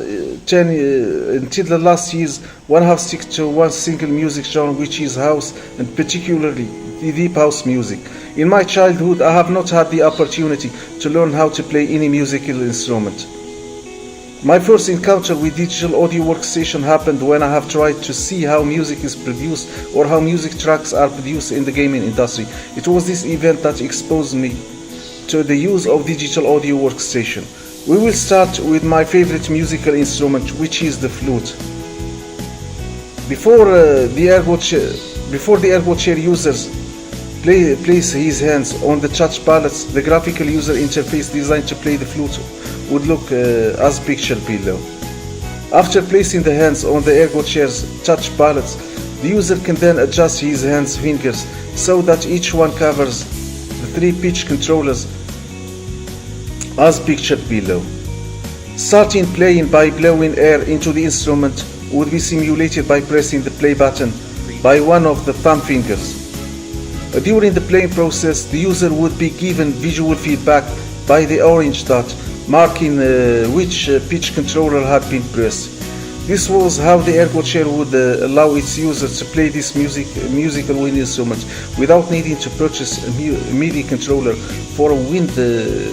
Speaker 1: years, one have stuck to one single music genre, which is house, and particularly the deep house music. In my childhood, I have not had the opportunity to learn how to play any musical instrument. My first encounter with digital audio workstation happened when I have tried to see how music is produced or how music tracks are produced in the gaming industry. It was this event that exposed me to the use of digital audio workstation. We will start with my favorite musical instrument, which is the flute. Before the ergo chair users place his hands on the touch palettes, the graphical user interface designed to play the flute would look as pictured below. After placing the hands on the ergo chair's touch palettes, the user can then adjust his hands' fingers so that each one covers the 3 pitch controllers as pictured below. Starting playing by blowing air into the instrument would be simulated by pressing the play button by one of the thumb fingers. During the playing process, the user would be given visual feedback by the orange dot, marking which pitch controller had been pressed. This was how the ergo chair would allow its users to play this musical wind instrument without needing to purchase a Midi controller for a wind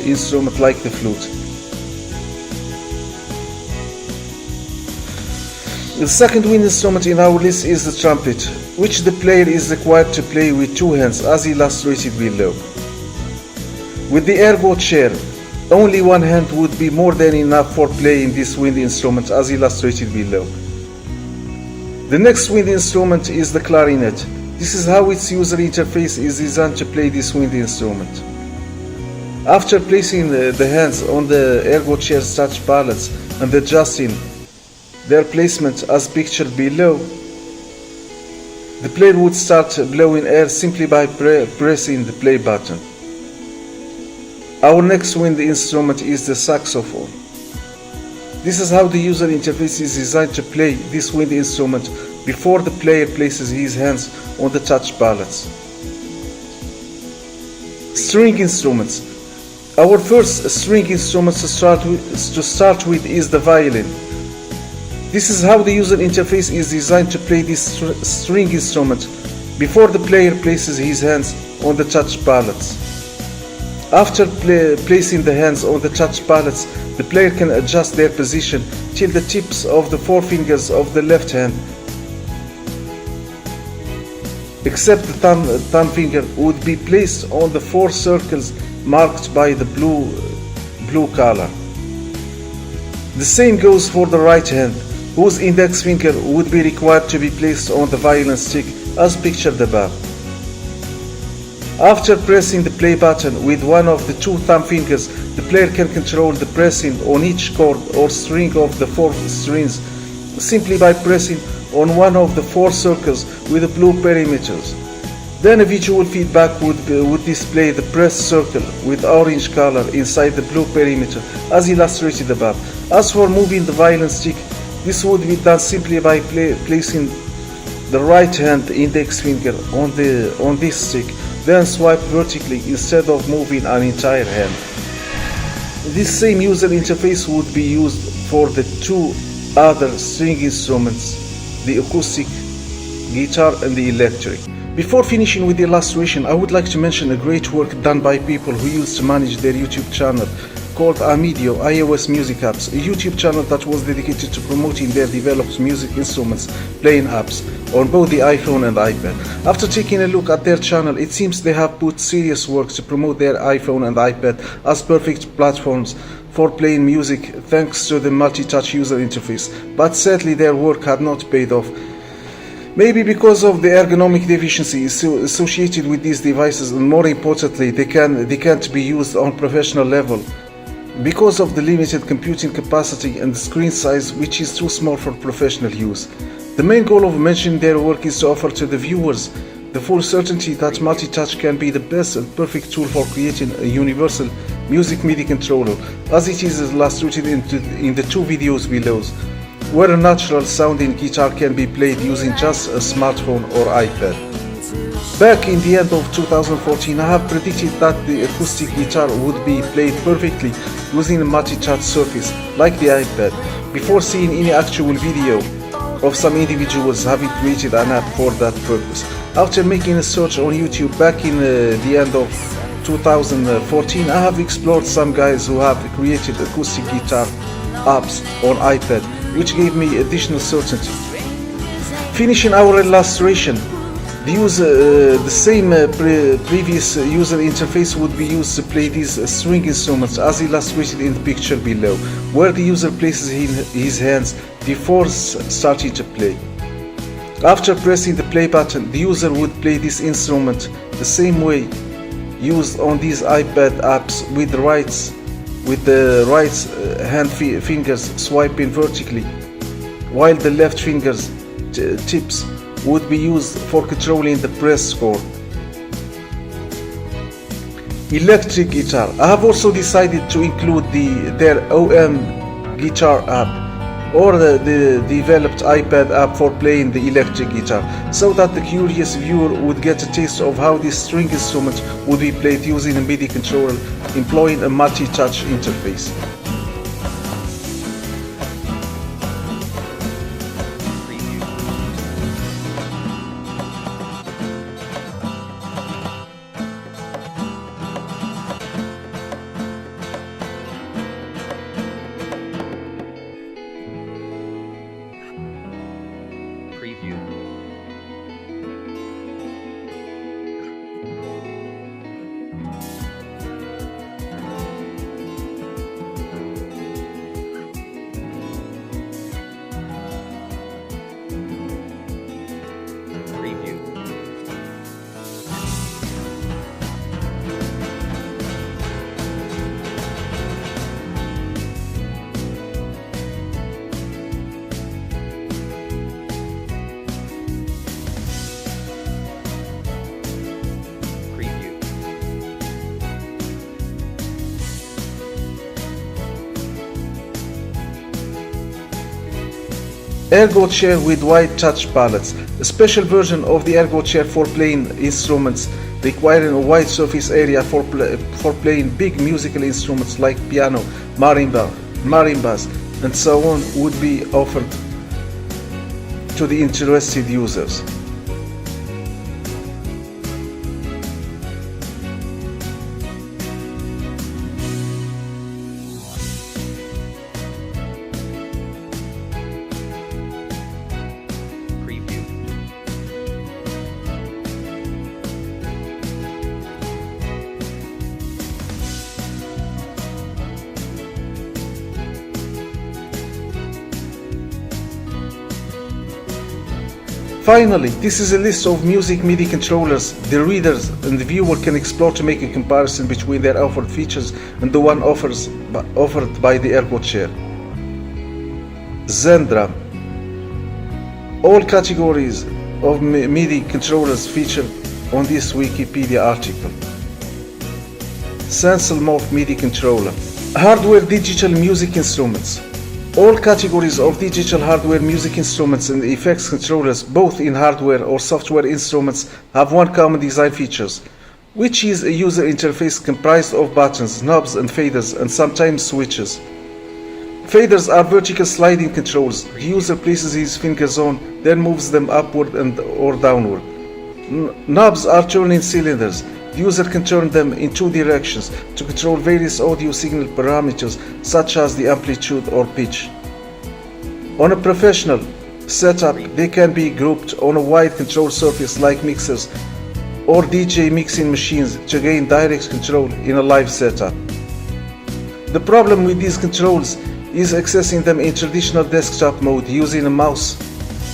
Speaker 1: instrument like the flute. The second wind instrument in our list is the trumpet, which the player is required to play with 2 hands as illustrated below. With the ergo chair, only 1 hand would be more than enough for playing this wind instrument as illustrated below. The next wind instrument is the clarinet. This is how its user interface is designed to play this wind instrument. After placing the hands on the ergo chair's touch palettes and adjusting their placement as pictured below, the player would start blowing air simply by pressing the play button. Our next wind instrument is the saxophone. This is how the user interface is designed to play this wind instrument before the player places his hands on the touch palettes. String instruments. Our first string instrument to start with is the violin. This is how the user interface is designed to play this string instrument before the player places his hands on the touch palettes. After placing the hands on the touch palettes, the player can adjust their position till the tips of the 4 fingers of the left hand, except the thumb finger, would be placed on the 4 circles marked by the blue color. The same goes for the right hand, whose index finger would be required to be placed on the violin stick as pictured above. After pressing the play button with one of the 2 thumb fingers, the player can control the pressing on each chord or string of the 4 strings simply by pressing on one of the 4 circles with the blue perimeters. Then a visual feedback would display the pressed circle with orange color inside the blue perimeter as illustrated above. As for moving the violin stick, this would be done simply by placing the right hand index finger on this stick, then swipe vertically instead of moving an entire hand. This same user interface would be used for the 2 other string instruments, the acoustic guitar and the electric. Before finishing with the illustration, I would like to mention a great work done by people who used to manage their YouTube channel called Midi iOS Music Apps, a YouTube channel that was dedicated to promoting their developed music instruments playing apps on both the iPhone and iPad. After taking a look at their channel, it seems they have put serious work to promote their iPhone and iPad as perfect platforms for playing music thanks to the multi-touch user interface, but sadly their work had not paid off. Maybe because of the ergonomic deficiencies associated with these devices, and more importantly, they can't be used on professional level because of the limited computing capacity and the screen size, which is too small for professional use. The main goal of mentioning their work is to offer to the viewers the full certainty that multi-touch can be the best and perfect tool for creating a universal music MIDI controller, as it is illustrated in the 2 videos below, where a natural sounding guitar can be played using just a smartphone or iPad. Back in the end of 2014, I have predicted that the acoustic guitar would be played perfectly using a multi-touch surface like the iPad, before seeing any actual video of some individuals having created an app for that purpose. After making a search on YouTube back in the end of 2014, I have explored some guys who have created acoustic guitar apps on iPad, which gave me additional certainty. Finishing our illustration, the same previous user interface would be used to play these string instruments as illustrated in the picture below, where the user places his hands before starting to play. After pressing the play button, the user would play this instrument the same way used on these iPad apps with the right hand fingers swiping vertically, while the left fingers tips would be used for controlling the press chord. Electric guitar. I have also decided to include their OM guitar app or the developed iPad app for playing the electric guitar, so that the curious viewer would get a taste of how this string instrument would be played using a Midi controller employing a multi-touch interface.
Speaker 2: Preview. Preview.
Speaker 1: Ergo chair with wide touch palettes. A special version of the Ergo chair for playing instruments requiring a wide surface area for playing big musical instruments like piano, marimbas, and so on would be offered to the interested users. Finally, this is a list of music MIDI controllers the readers and the viewer can explore to make a comparison between their offered features and the one offered by the Ergo chair. Zendra. All categories of MIDI controllers featured on this Wikipedia article. Sensel Morph MIDI controller. Hardware digital music instruments. All categories of digital hardware music instruments and effects controllers, both in hardware or software instruments, have one common design features, which is a user interface comprised of buttons, knobs and faders, and sometimes switches. Faders are vertical sliding controls. The user places his fingers on, then moves them upward or downward. Knobs are turning cylinders. The user can turn them in two directions to control various audio signal parameters such as the amplitude or pitch. On a professional setup, they can be grouped on a wide control surface like mixers or DJ mixing machines to gain direct control in a live setup. The problem with these controls is accessing them in traditional desktop mode using a mouse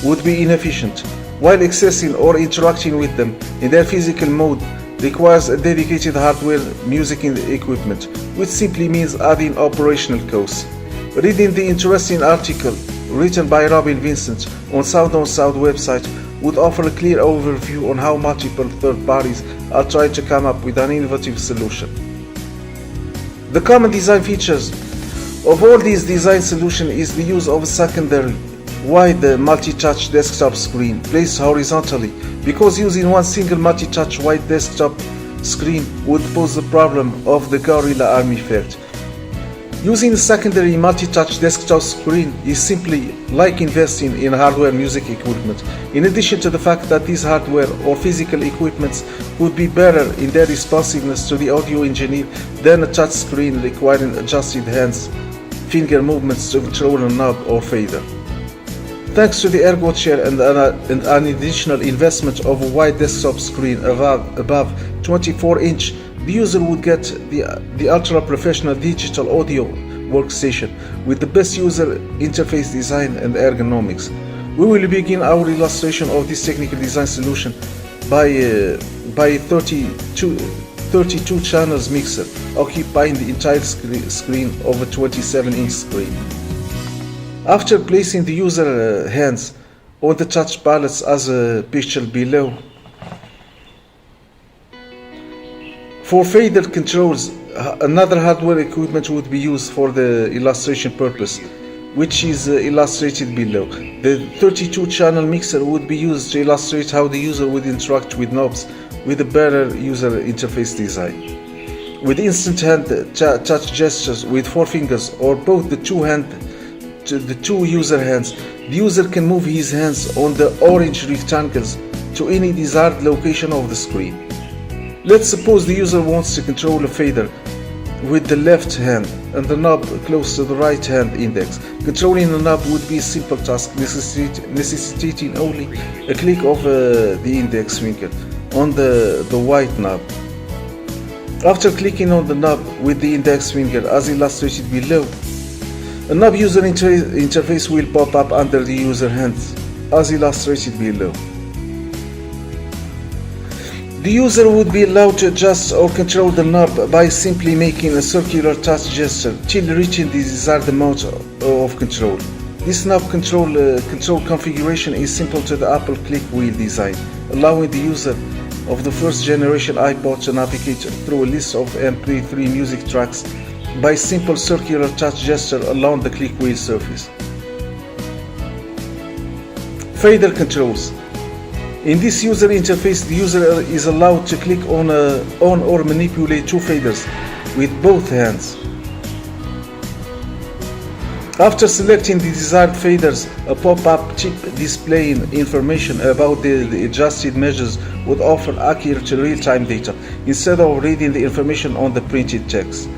Speaker 1: would be inefficient, while accessing or interacting with them in their physical mode requires a dedicated hardware music equipment, which simply means adding operational costs. Reading the interesting article written by Robin Vincent on Sound on Sound website would offer a clear overview on how multiple third parties are trying to come up with an innovative solution. The common design features of all these design solutions is the use of a secondary wide multi-touch desktop screen placed horizontally, because using one single multi-touch wide desktop screen would pose the problem of the Gorilla Arm effect. Using a secondary multi-touch desktop screen is simply like investing in hardware music equipment, in addition to the fact that these hardware or physical equipments would be better in their responsiveness to the audio engineer than a touch screen requiring adjusted hands finger movements to control a knob or fader. Thanks to the Ergo Chair and an additional investment of a wide desktop screen above 24-inch, the user would get the ultra-professional digital audio workstation with the best user interface design and ergonomics. We will begin our illustration of this technical design solution by 32 channels mixer occupying the entire screen of a 27-inch screen. After placing the user hands on the touch palettes as pictured below, for fader controls, another hardware equipment would be used for the illustration purpose, which is illustrated below. The 32-channel mixer would be used to illustrate how the user would interact with knobs with a better user interface design. With instant hand touch gestures with 4 fingers or both the two user hands, the user can move his hands on the orange rectangles to any desired location of the screen. Let's suppose the user wants to control a fader with the left hand and the knob close to the right hand index. Controlling the knob would be a simple task necessitating only a click of the index finger on the white knob. After clicking on the knob with the index finger as illustrated below, a knob user interface will pop up under the user hands as illustrated below. The user would be allowed to adjust or control the knob by simply making a circular touch gesture till reaching the desired amount of control. This knob control configuration is simple to the Apple click wheel design, allowing the user of the first generation iPod to navigate through a list of MP3 music tracks by simple circular touch gesture along the click wheel surface. Fader controls. In this user interface, the user is allowed to click on or manipulate 2 faders with both hands. After selecting the desired faders, a pop-up chip displaying information about the adjusted measures would offer accurate real-time data instead of reading the information on the printed text.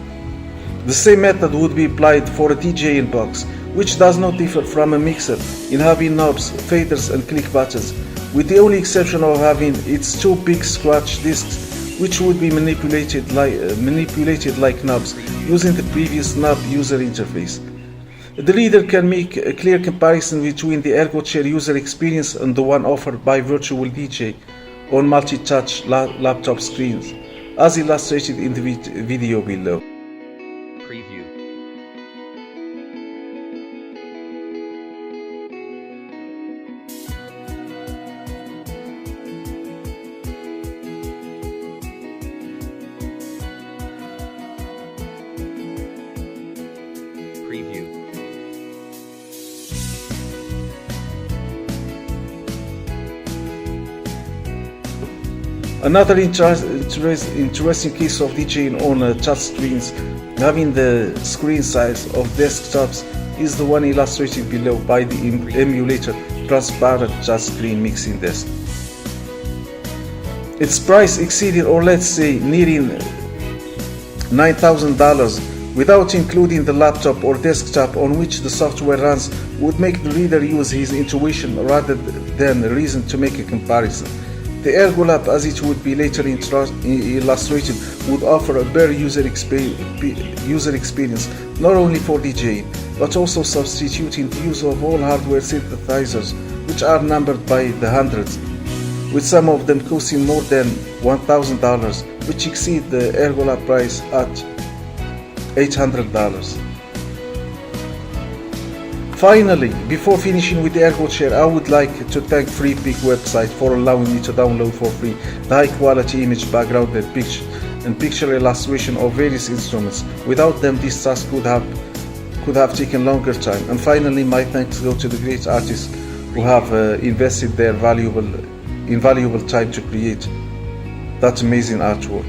Speaker 1: The same method would be applied for a DJing box, which does not differ from a mixer in having knobs, faders and click buttons, with the only exception of having its 2 big scratch discs, which would be manipulated like knobs using the previous knob user interface. The reader can make a clear comparison between the Ergo Chair user experience and the one offered by Virtual DJ on multi-touch laptop screens, as illustrated in the video below.
Speaker 2: Preview. Preview.
Speaker 1: Another interesting case of DJing on touch screens having the screen size of desktops is the one illustrated below by the emulator transparent touch screen mixing desk. Its price exceeded, or let's say nearing $9,000 without including the laptop or desktop on which the software runs would make the reader use his intuition rather than a reason to make a comparison. The Ergo Lab, as it would be later illustrated, would offer a better user experience not only for DJing, but also substituting the use of all hardware synthesizers, which are numbered by the hundreds, with some of them costing more than $1,000, which exceed the Ergo Lab price at $800. Finally, before finishing with the Ergo Chair, I would like to thank FreePic website for allowing me to download for free the high quality image background and picture illustration of various instruments. Without them, this task could have taken longer time. And finally, my thanks go to the great artists who have invested their invaluable time to create that amazing artwork.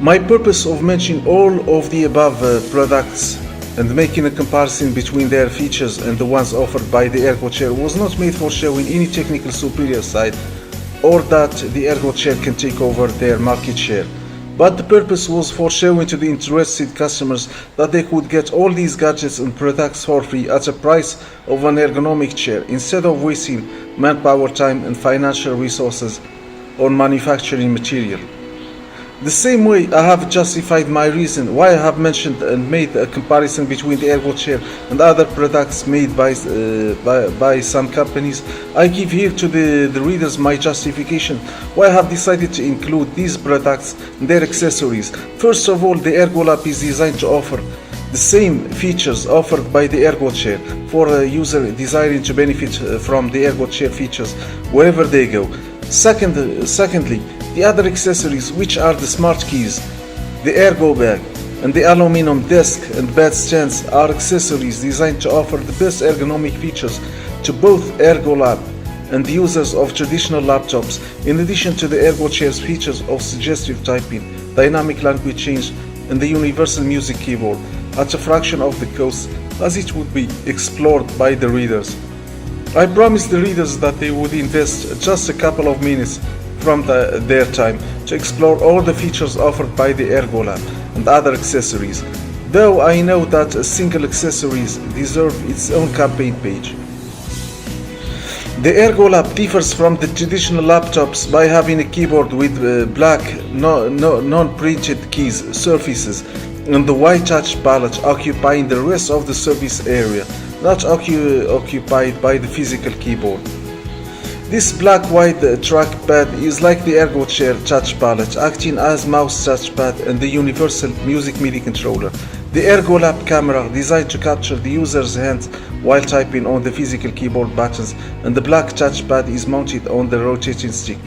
Speaker 1: My purpose of mentioning all of the above products and making a comparison between their features and the ones offered by the Ergo Chair was not made for showing any technical superior side or that the Ergo Chair can take over their market share, but the purpose was for showing to the interested customers that they could get all these gadgets and products for free at a price of an ergonomic chair, instead of wasting manpower, time and financial resources on manufacturing material. The same way I have justified my reason why I have mentioned and made a comparison between the ergo chair and other products made by some companies, I give here to the readers my justification why I have decided to include these products and their accessories. First of all, the Ergo Lab is designed to offer the same features offered by the ergo chair for a user desiring to benefit from the ergo chair features wherever they go. Secondly, the other accessories, which are the smart keys, the ergo bag and the aluminum desk and bed stands, are accessories designed to offer the best ergonomic features to both Ergo Lab and the users of traditional laptops, in addition to the ergo chair's features of suggestive typing, dynamic language change and the universal music keyboard at a fraction of the cost as it would be explored by the readers. I promised the readers that they would invest just a couple of minutes from their time to explore all the features offered by the Ergo Lab and other accessories, though I know that a single accessories deserve its own campaign page. The Ergo Lab differs from the traditional laptops by having a keyboard with black non-printed keys surfaces and the white touch palette occupying the rest of the surface area, not occupied by the physical keyboard. This black-white trackpad is like the Ergo Chair touch palette, acting as mouse touchpad and the universal music MIDI controller. The Ergo Lab camera, designed to capture the user's hands while typing on the physical keyboard buttons, and the black touchpad is mounted on the rotating stick.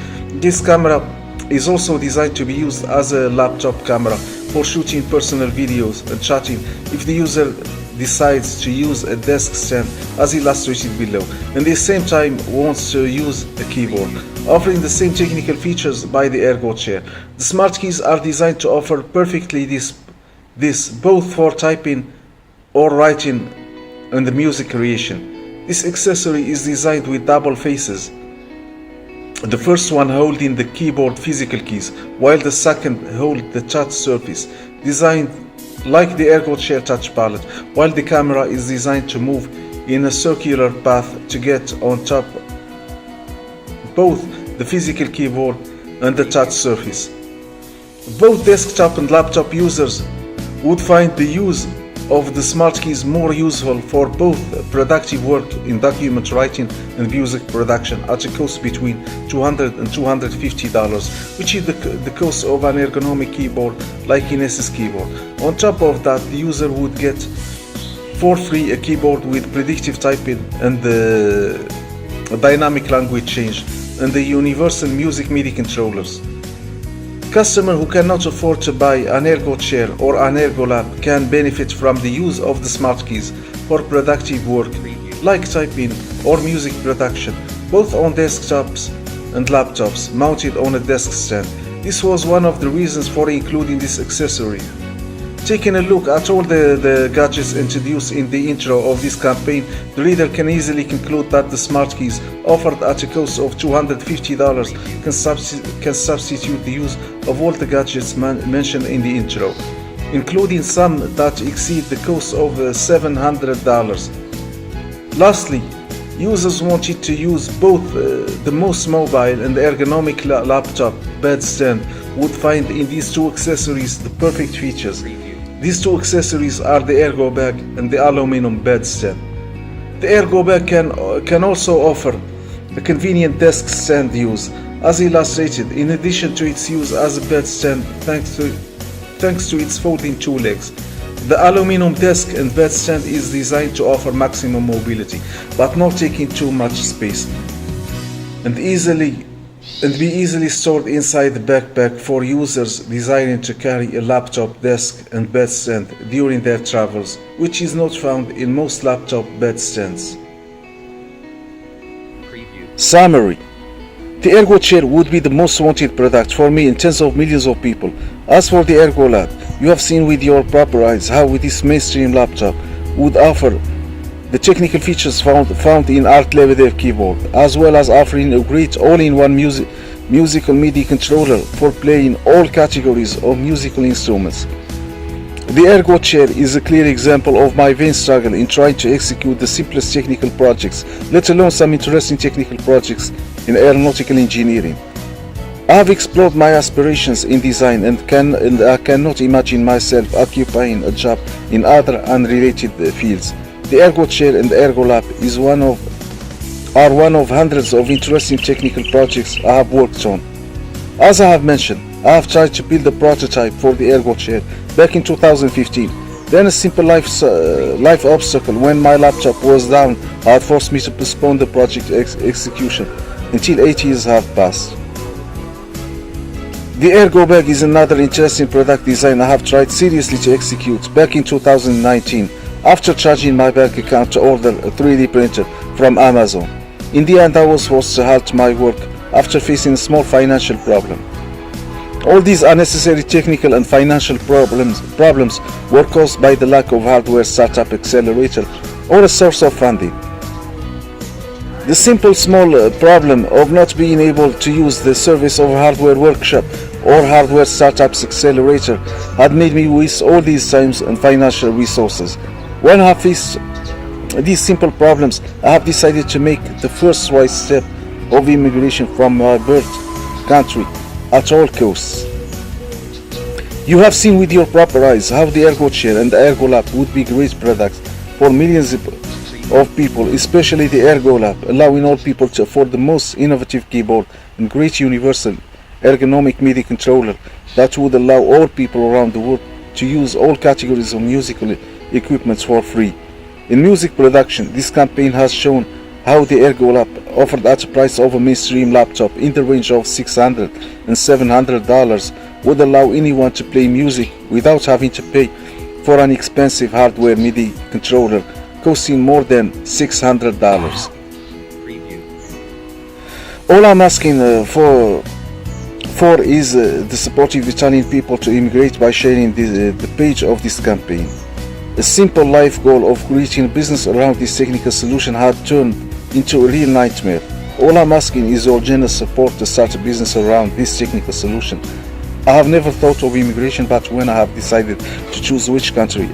Speaker 1: This camera is also designed to be used as a laptop camera for shooting personal videos and chatting if the user decides to use a desk stand as illustrated below, and at the same time wants to use a keyboard, offering the same technical features by the Ergo Chair. The smart keys are designed to offer perfectly this both for typing or writing and the music creation. This accessory is designed with double faces, the first one holding the keyboard physical keys, while the second holds the touch surface, designed like the Ergo Chair touch palette, while the camera is designed to move in a circular path to get on top both the physical keyboard and the touch surface. Both desktop and laptop users would find the use of the smart keys more useful for both productive work in document writing and music production at a cost between $200 and $250, which is the cost of an ergonomic keyboard like Ines's keyboard. On top of that, the user would get for free a keyboard with predictive typing and the dynamic language change and the universal music MIDI controllers. Customers who cannot afford to buy an Ergo Chair or an Ergo Lab can benefit from the use of the smart keys for productive work like typing or music production, both on desktops and laptops mounted on a desk stand. This was one of the reasons for including this accessory. Taking a look at all the gadgets introduced in the intro of this campaign, the reader can easily conclude that the smart keys offered at a cost of $250 can substitute the use of all the gadgets mentioned in the intro, including some that exceed the cost of $700. Lastly, users wanted to use both the most mobile and ergonomic laptop bed stand would find in these two accessories the perfect features. These two accessories are the Ergo Bag and the aluminum bed stand. The Ergo Bag can also offer a convenient desk stand use, as illustrated, in addition to its use as a bed stand thanks to its folding two legs. The aluminum desk and bed stand is designed to offer maximum mobility, but not taking too much space, and be easily stored inside the backpack for users desiring to carry a laptop, desk and bed stand during their travels, which is not found in most laptop bed stands. Summary: the Ergo Chair would be the most wanted product for me and tens of millions of people. As for the Ergo Lab, you have seen with your proper eyes how this mainstream laptop would offer the technical features found in Art Lebedev keyboard, as well as offering a great all-in-one musical MIDI controller for playing all categories of musical instruments. The Ergo chair is a clear example of my vain struggle in trying to execute the simplest technical projects, let alone some interesting technical projects in aeronautical engineering. I have explored my aspirations in design and I cannot imagine myself occupying a job in other unrelated fields. The Ergo chair and the Ergo lab are one of hundreds of interesting technical projects I have worked on. As I have mentioned, I have tried to build a prototype for the Ergo chair back in 2015. Then a simple life obstacle when my laptop was down had forced me to postpone the project execution until 8 years have passed. The Ergo bag is another interesting product design I have tried seriously to execute back in 2019 after charging my bank account to order a 3D printer from Amazon. In the end, I was forced to halt my work after facing a small financial problem. All these unnecessary technical and financial problems were caused by the lack of hardware startup accelerator or a source of funding. The simple small problem of not being able to use the service of a hardware workshop or hardware startups accelerator had made me waste all these times and financial resources. When I have faced these simple problems, I have decided to make the first right step of immigration from my birth country at all costs. You have seen with your proper eyes how the Ergo chair and the Ergo lab would be great products for millions of people, especially the Ergo lab, allowing all people to afford the most innovative keyboard and great universal ergonomic MIDI controller that would allow all people around the world to use all categories of musical equipment for free. In music production, this campaign has shown how the Ergo lab, offered at a price of a mainstream laptop in the range of $600 and $700, would allow anyone to play music without having to pay for an expensive hardware MIDI controller costing more than $600. All I'm asking for is the supportive Italian people to immigrate by sharing the page of this campaign. A simple life goal of creating a business around this technical solution had turned into a real nightmare. All I'm asking is your generous support to start a business around this technical solution. I have never thought of immigration, but when I have decided to choose which country,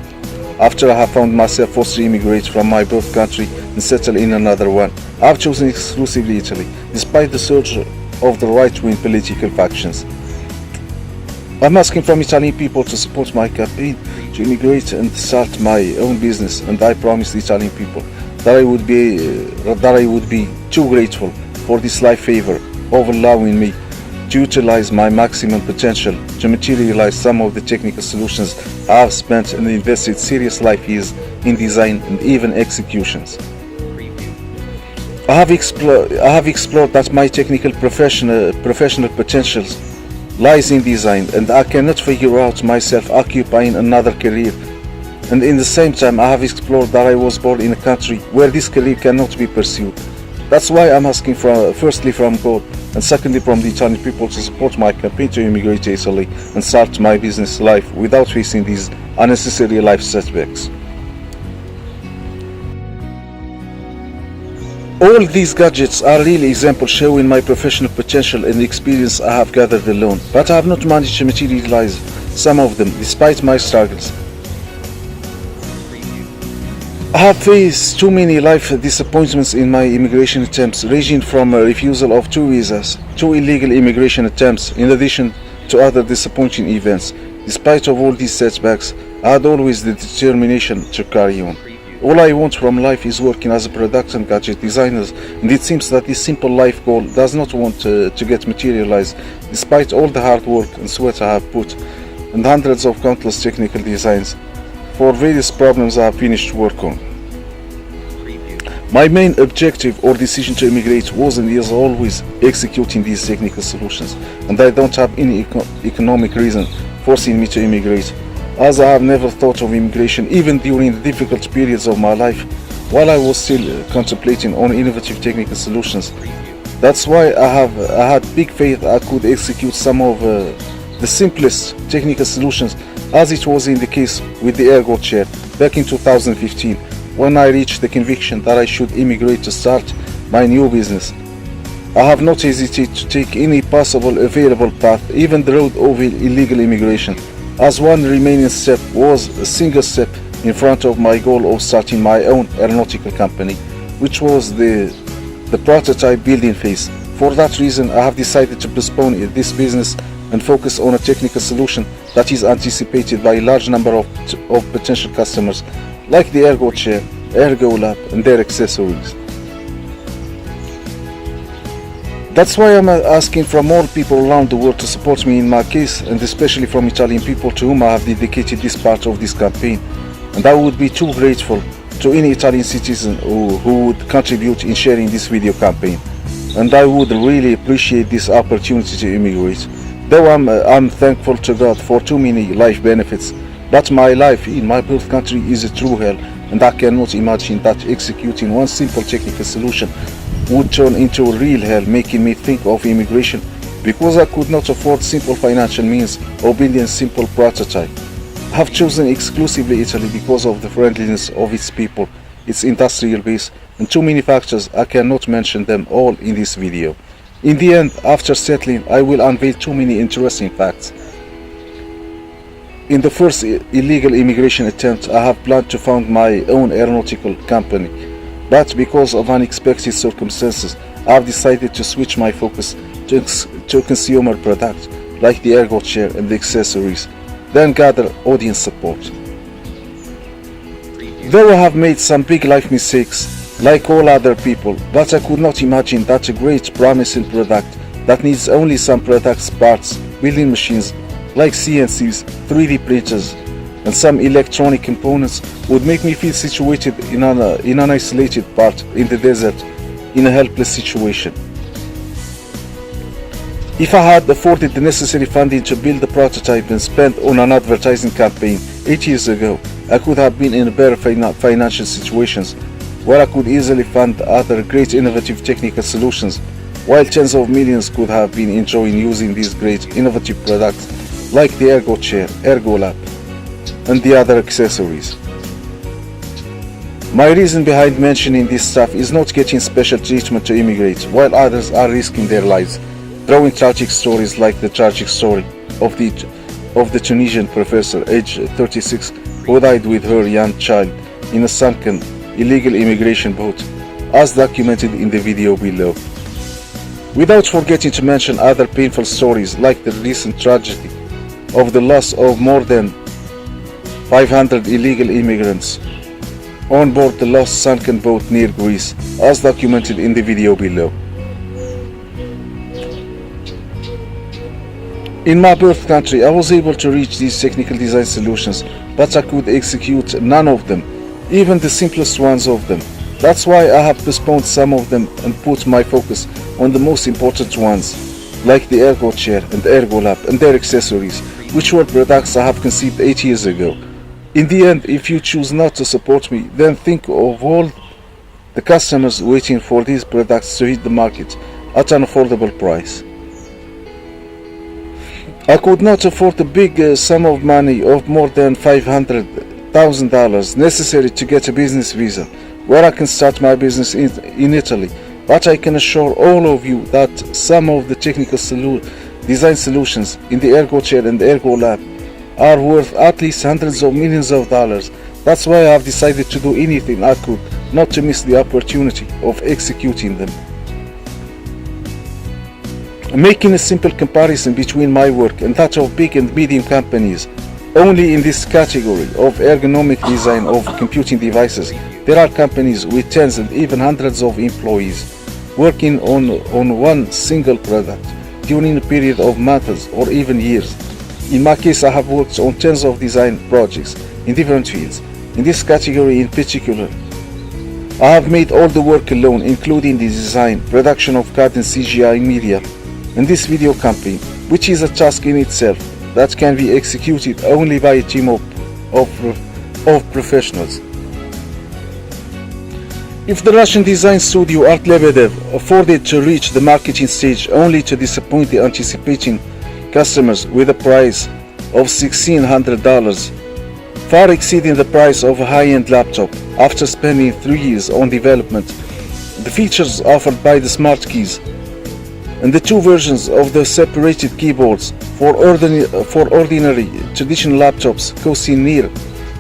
Speaker 1: after I have found myself forced to immigrate from my birth country and settle in another one, I have chosen exclusively Italy, despite the surge of the right-wing political factions. I'm asking from Italian people to support my campaign to immigrate and start my own business, and I promise the Italian people that I would be too grateful for this life favor of allowing me to utilize my maximum potential to materialize some of the technical solutions I have spent and invested serious life years in design and even executions. I have explored that my technical professional potentials lies in design, and I cannot figure out myself occupying another career. And in the same time, I have explored that I was born in a country where this career cannot be pursued. That's why I'm asking firstly from God and secondly from the Italian people to support my campaign to immigrate to Italy and start my business life without facing these unnecessary life setbacks. All these gadgets are really examples showing my professional potential and experience I have gathered alone, but I have not managed to materialize some of them despite my struggles. I have faced too many life disappointments in my immigration attempts, ranging from a refusal of 2 visas, 2 illegal immigration attempts, in addition to other disappointing events. Despite of all these setbacks, I had always the determination to carry on. All I want from life is working as a product and gadget designer, and it seems that this simple life goal does not want to get materialized, despite all the hard work and sweat I have put, and hundreds of countless technical designs for various problems I have finished work on. My main objective or decision to immigrate was and is always executing these technical solutions, and I don't have any economic reason forcing me to immigrate, as I have never thought of immigration even during the difficult periods of my life while I was still contemplating on innovative technical solutions. That's why I had big faith I could execute some of the simplest technical solutions, as it was in the case with the Ergo chair back in 2015, when I reached the conviction that I should immigrate to start my new business. I have not hesitated to take any possible available path, even the road of illegal immigration, as one remaining step was a single step in front of my goal of starting my own aeronautical company, which was the prototype building phase. For that reason, I have decided to postpone this business and focus on a technical solution that is anticipated by a large number of potential customers, like the Ergo Chair, Ergo Lab and their accessories. That's why I'm asking from all people around the world to support me in my case, and especially from Italian people to whom I have dedicated this part of this campaign. And I would be too grateful to any Italian citizen who would contribute in sharing this video campaign. And I would really appreciate this opportunity to immigrate. Though I'm thankful to God for too many life benefits, but my life in my birth country is a true hell, and I cannot imagine that executing one simple technical solution would turn into a real hell, making me think of immigration because I could not afford simple financial means or building a simple prototype. I have chosen exclusively Italy because of the friendliness of its people, its industrial base, and too many factors. I cannot mention them all in this video. In the end, after settling, I will unveil too many interesting facts. In the first illegal immigration attempt, I have planned to found my own aeronautical company, but because of unexpected circumstances, I have decided to switch my focus to consumer products like the Ergo Chair and the accessories, then gather audience support. Though I have made some big life mistakes, like all other people, but I could not imagine that a great promising product that needs only some products, parts, building machines like CNCs, 3D printers and some electronic components would make me feel situated in an isolated part in the desert, in a helpless situation. If I had afforded the necessary funding to build the prototype and spent on an advertising campaign 8 years ago, I could have been in better financial situations where I could easily fund other great innovative technical solutions, while tens of millions could have been enjoying using these great innovative products like the Ergo Chair, Ergo Lab and the other accessories. My reason behind mentioning this stuff is not getting special treatment to immigrate while others are risking their lives, drawing tragic stories like the tragic story of the Tunisian professor aged 36 who died with her young child in a sunken illegal immigration boat, as documented in the video below. Without forgetting to mention other painful stories like the recent tragedy of the loss of more than 500 illegal immigrants on board the lost sunken boat near Greece, as documented in the video below. In my birth country, I was able to reach these technical design solutions, but I could execute none of them, even the simplest ones of them. That's why I have postponed some of them and put my focus on the most important ones, like the Ergo Chair and Ergo Lab and their accessories, which were products I have conceived 8 years ago. In the end, if you choose not to support me, then think of all the customers waiting for these products to hit the market at an affordable price. I could not afford the big sum of money of more than $500,000 necessary to get a business visa where I can start my business in Italy, but I can assure all of you that some of the technical design solutions in the Ergo Chair and the Ergo Lab are worth at least hundreds of millions of dollars. That's why I have decided to do anything I could not to miss the opportunity of executing them. Making a simple comparison between my work and that of big and medium companies, only in this category of ergonomic design of computing devices, there are companies with tens and even hundreds of employees working on one single product during a period of months or even years. In my case, I have worked on tens of design projects in different fields. In this category in particular, I have made all the work alone, including the design, production of CAD and CGI media, and this video campaign, which is a task in itself that can be executed only by a team of professionals. If the Russian design studio Art Lebedev afforded to reach the marketing stage only to disappoint the anticipating customers with a price of $1,600, far exceeding the price of a high-end laptop after spending 3 years on development, the features offered by the smart keys and the two versions of the separated keyboards for ordinary traditional laptops costing near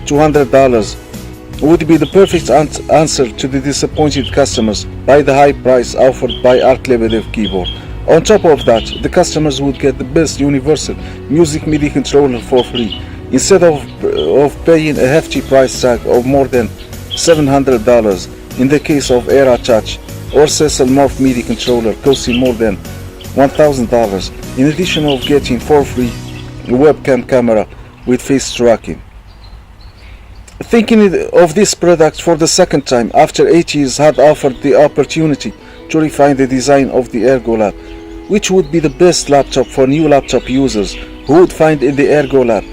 Speaker 1: $200 would be the perfect answer to the disappointed customers by the high price offered by Arc Lebedev keyboard. On top of that, the customers would get the best universal music MIDI controller for free, instead of paying a hefty price tag of more than $700 in the case of Era Touch or Cecil Morph MIDI controller costing more than $1,000, in addition of getting for free a webcam camera with face tracking. Thinking of this product for the second time after 8 years had offered the opportunity to refine the design of the Ergo Lab, which would be the best laptop for new laptop users who would find in the Ergo Lab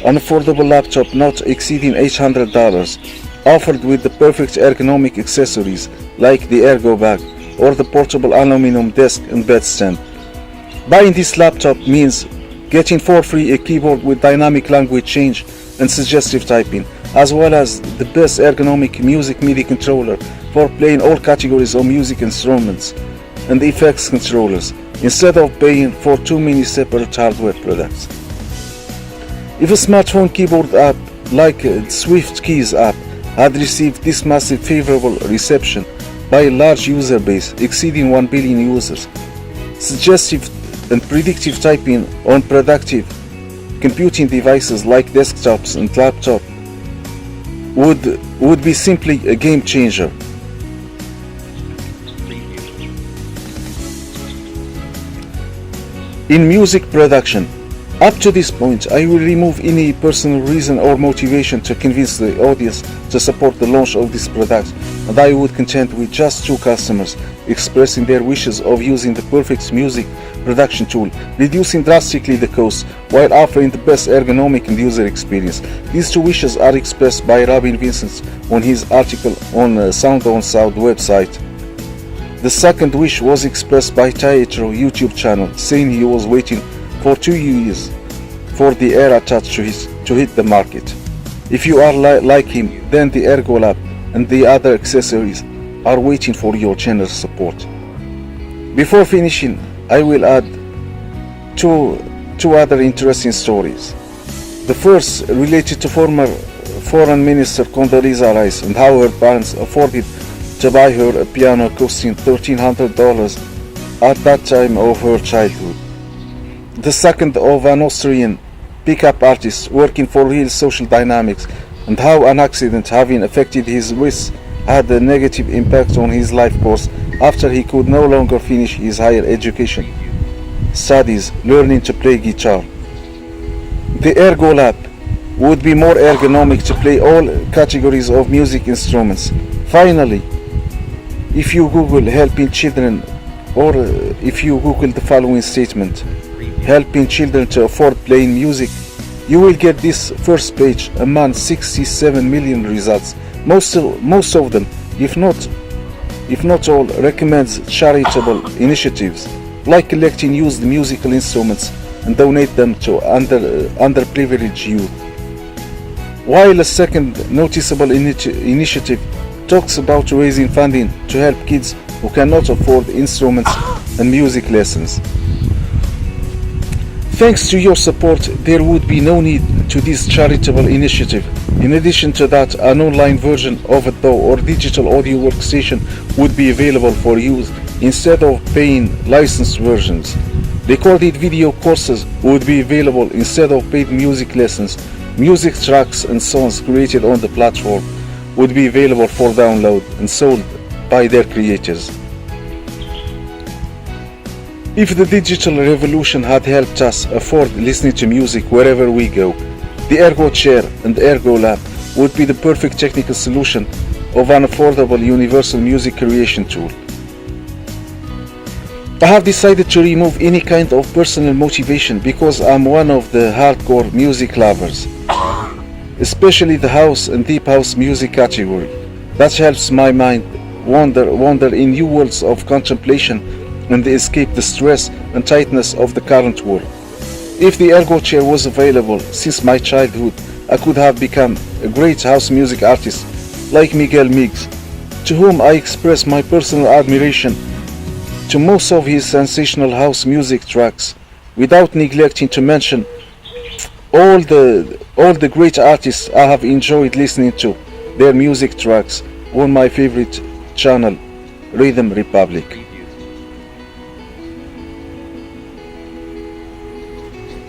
Speaker 1: an affordable laptop not exceeding $800, offered with the perfect ergonomic accessories like the Ergo bag or the portable aluminum desk and bed stand. Buying this laptop means getting for free a keyboard with dynamic language change and suggestive typing, as well as the best ergonomic music MIDI controller for playing all categories of music instruments and effects controllers, instead of paying for too many separate hardware products. If a smartphone keyboard app like Swift Keys app had received this massive favorable reception by a large user base exceeding 1 billion users, suggestive and predictive typing on productive computing devices like desktops and laptops would be simply a game changer. In music production, up to this point, I will remove any personal reason or motivation to convince the audience to support the launch of this product, and I would content with just 2 customers expressing their wishes of using the perfect music production tool, reducing drastically the cost while offering the best ergonomic and user experience. These 2 wishes are expressed by Robin Vincent on his article on Sound on Sound website. The second wish was expressed by Taetro YouTube channel, saying he was waiting for 2 years for the Era Touch to hit the market. If you are like him, then the Ergo Lab and the other accessories are waiting for your generous support. Before finishing, I will add two other interesting stories. The first related to former Foreign Minister Condoleezza Rice and how her parents afforded to buy her a piano costing $1,300 at that time of her childhood. The second of an Austrian pickup artist working for Real Social Dynamics and how an accident having affected his wrist had a negative impact on his life course after he could no longer finish his higher education studies learning to play guitar. The Ergo Lab would be more ergonomic to play all categories of music instruments. Finally, if you Google helping children, or if you Google the following statement, helping children to afford playing music, you will get this first page among 67 million results. Most of them, if not all, recommends charitable initiatives like collecting used musical instruments and donate them to underprivileged youth. While a second noticeable initiative talks about raising funding to help kids who cannot afford instruments and music lessons. Thanks to your support, there would be no need to this charitable initiative. In addition to that, an online version of a DAW or digital audio workstation would be available for use instead of paying licensed versions. Recorded video courses would be available instead of paid music lessons. Music tracks and songs created on the platform would be available for download and sold by their creators. If the digital revolution had helped us afford listening to music wherever we go, the Ergo Chair and Ergo Lab would be the perfect technical solution of an affordable universal music creation tool. I have decided to remove any kind of personal motivation because I'm one of the hardcore music lovers, especially the house and deep house music category. That helps my mind wander in new worlds of contemplation and escape the stress and tightness of the current world. If the Ergo Chair was available since my childhood, I could have become a great house music artist like Miguel Miggs, to whom I express my personal admiration to most of his sensational house music tracks, without neglecting to mention all the great artists I have enjoyed listening to their music tracks on my favorite channel, Rhythm Republic.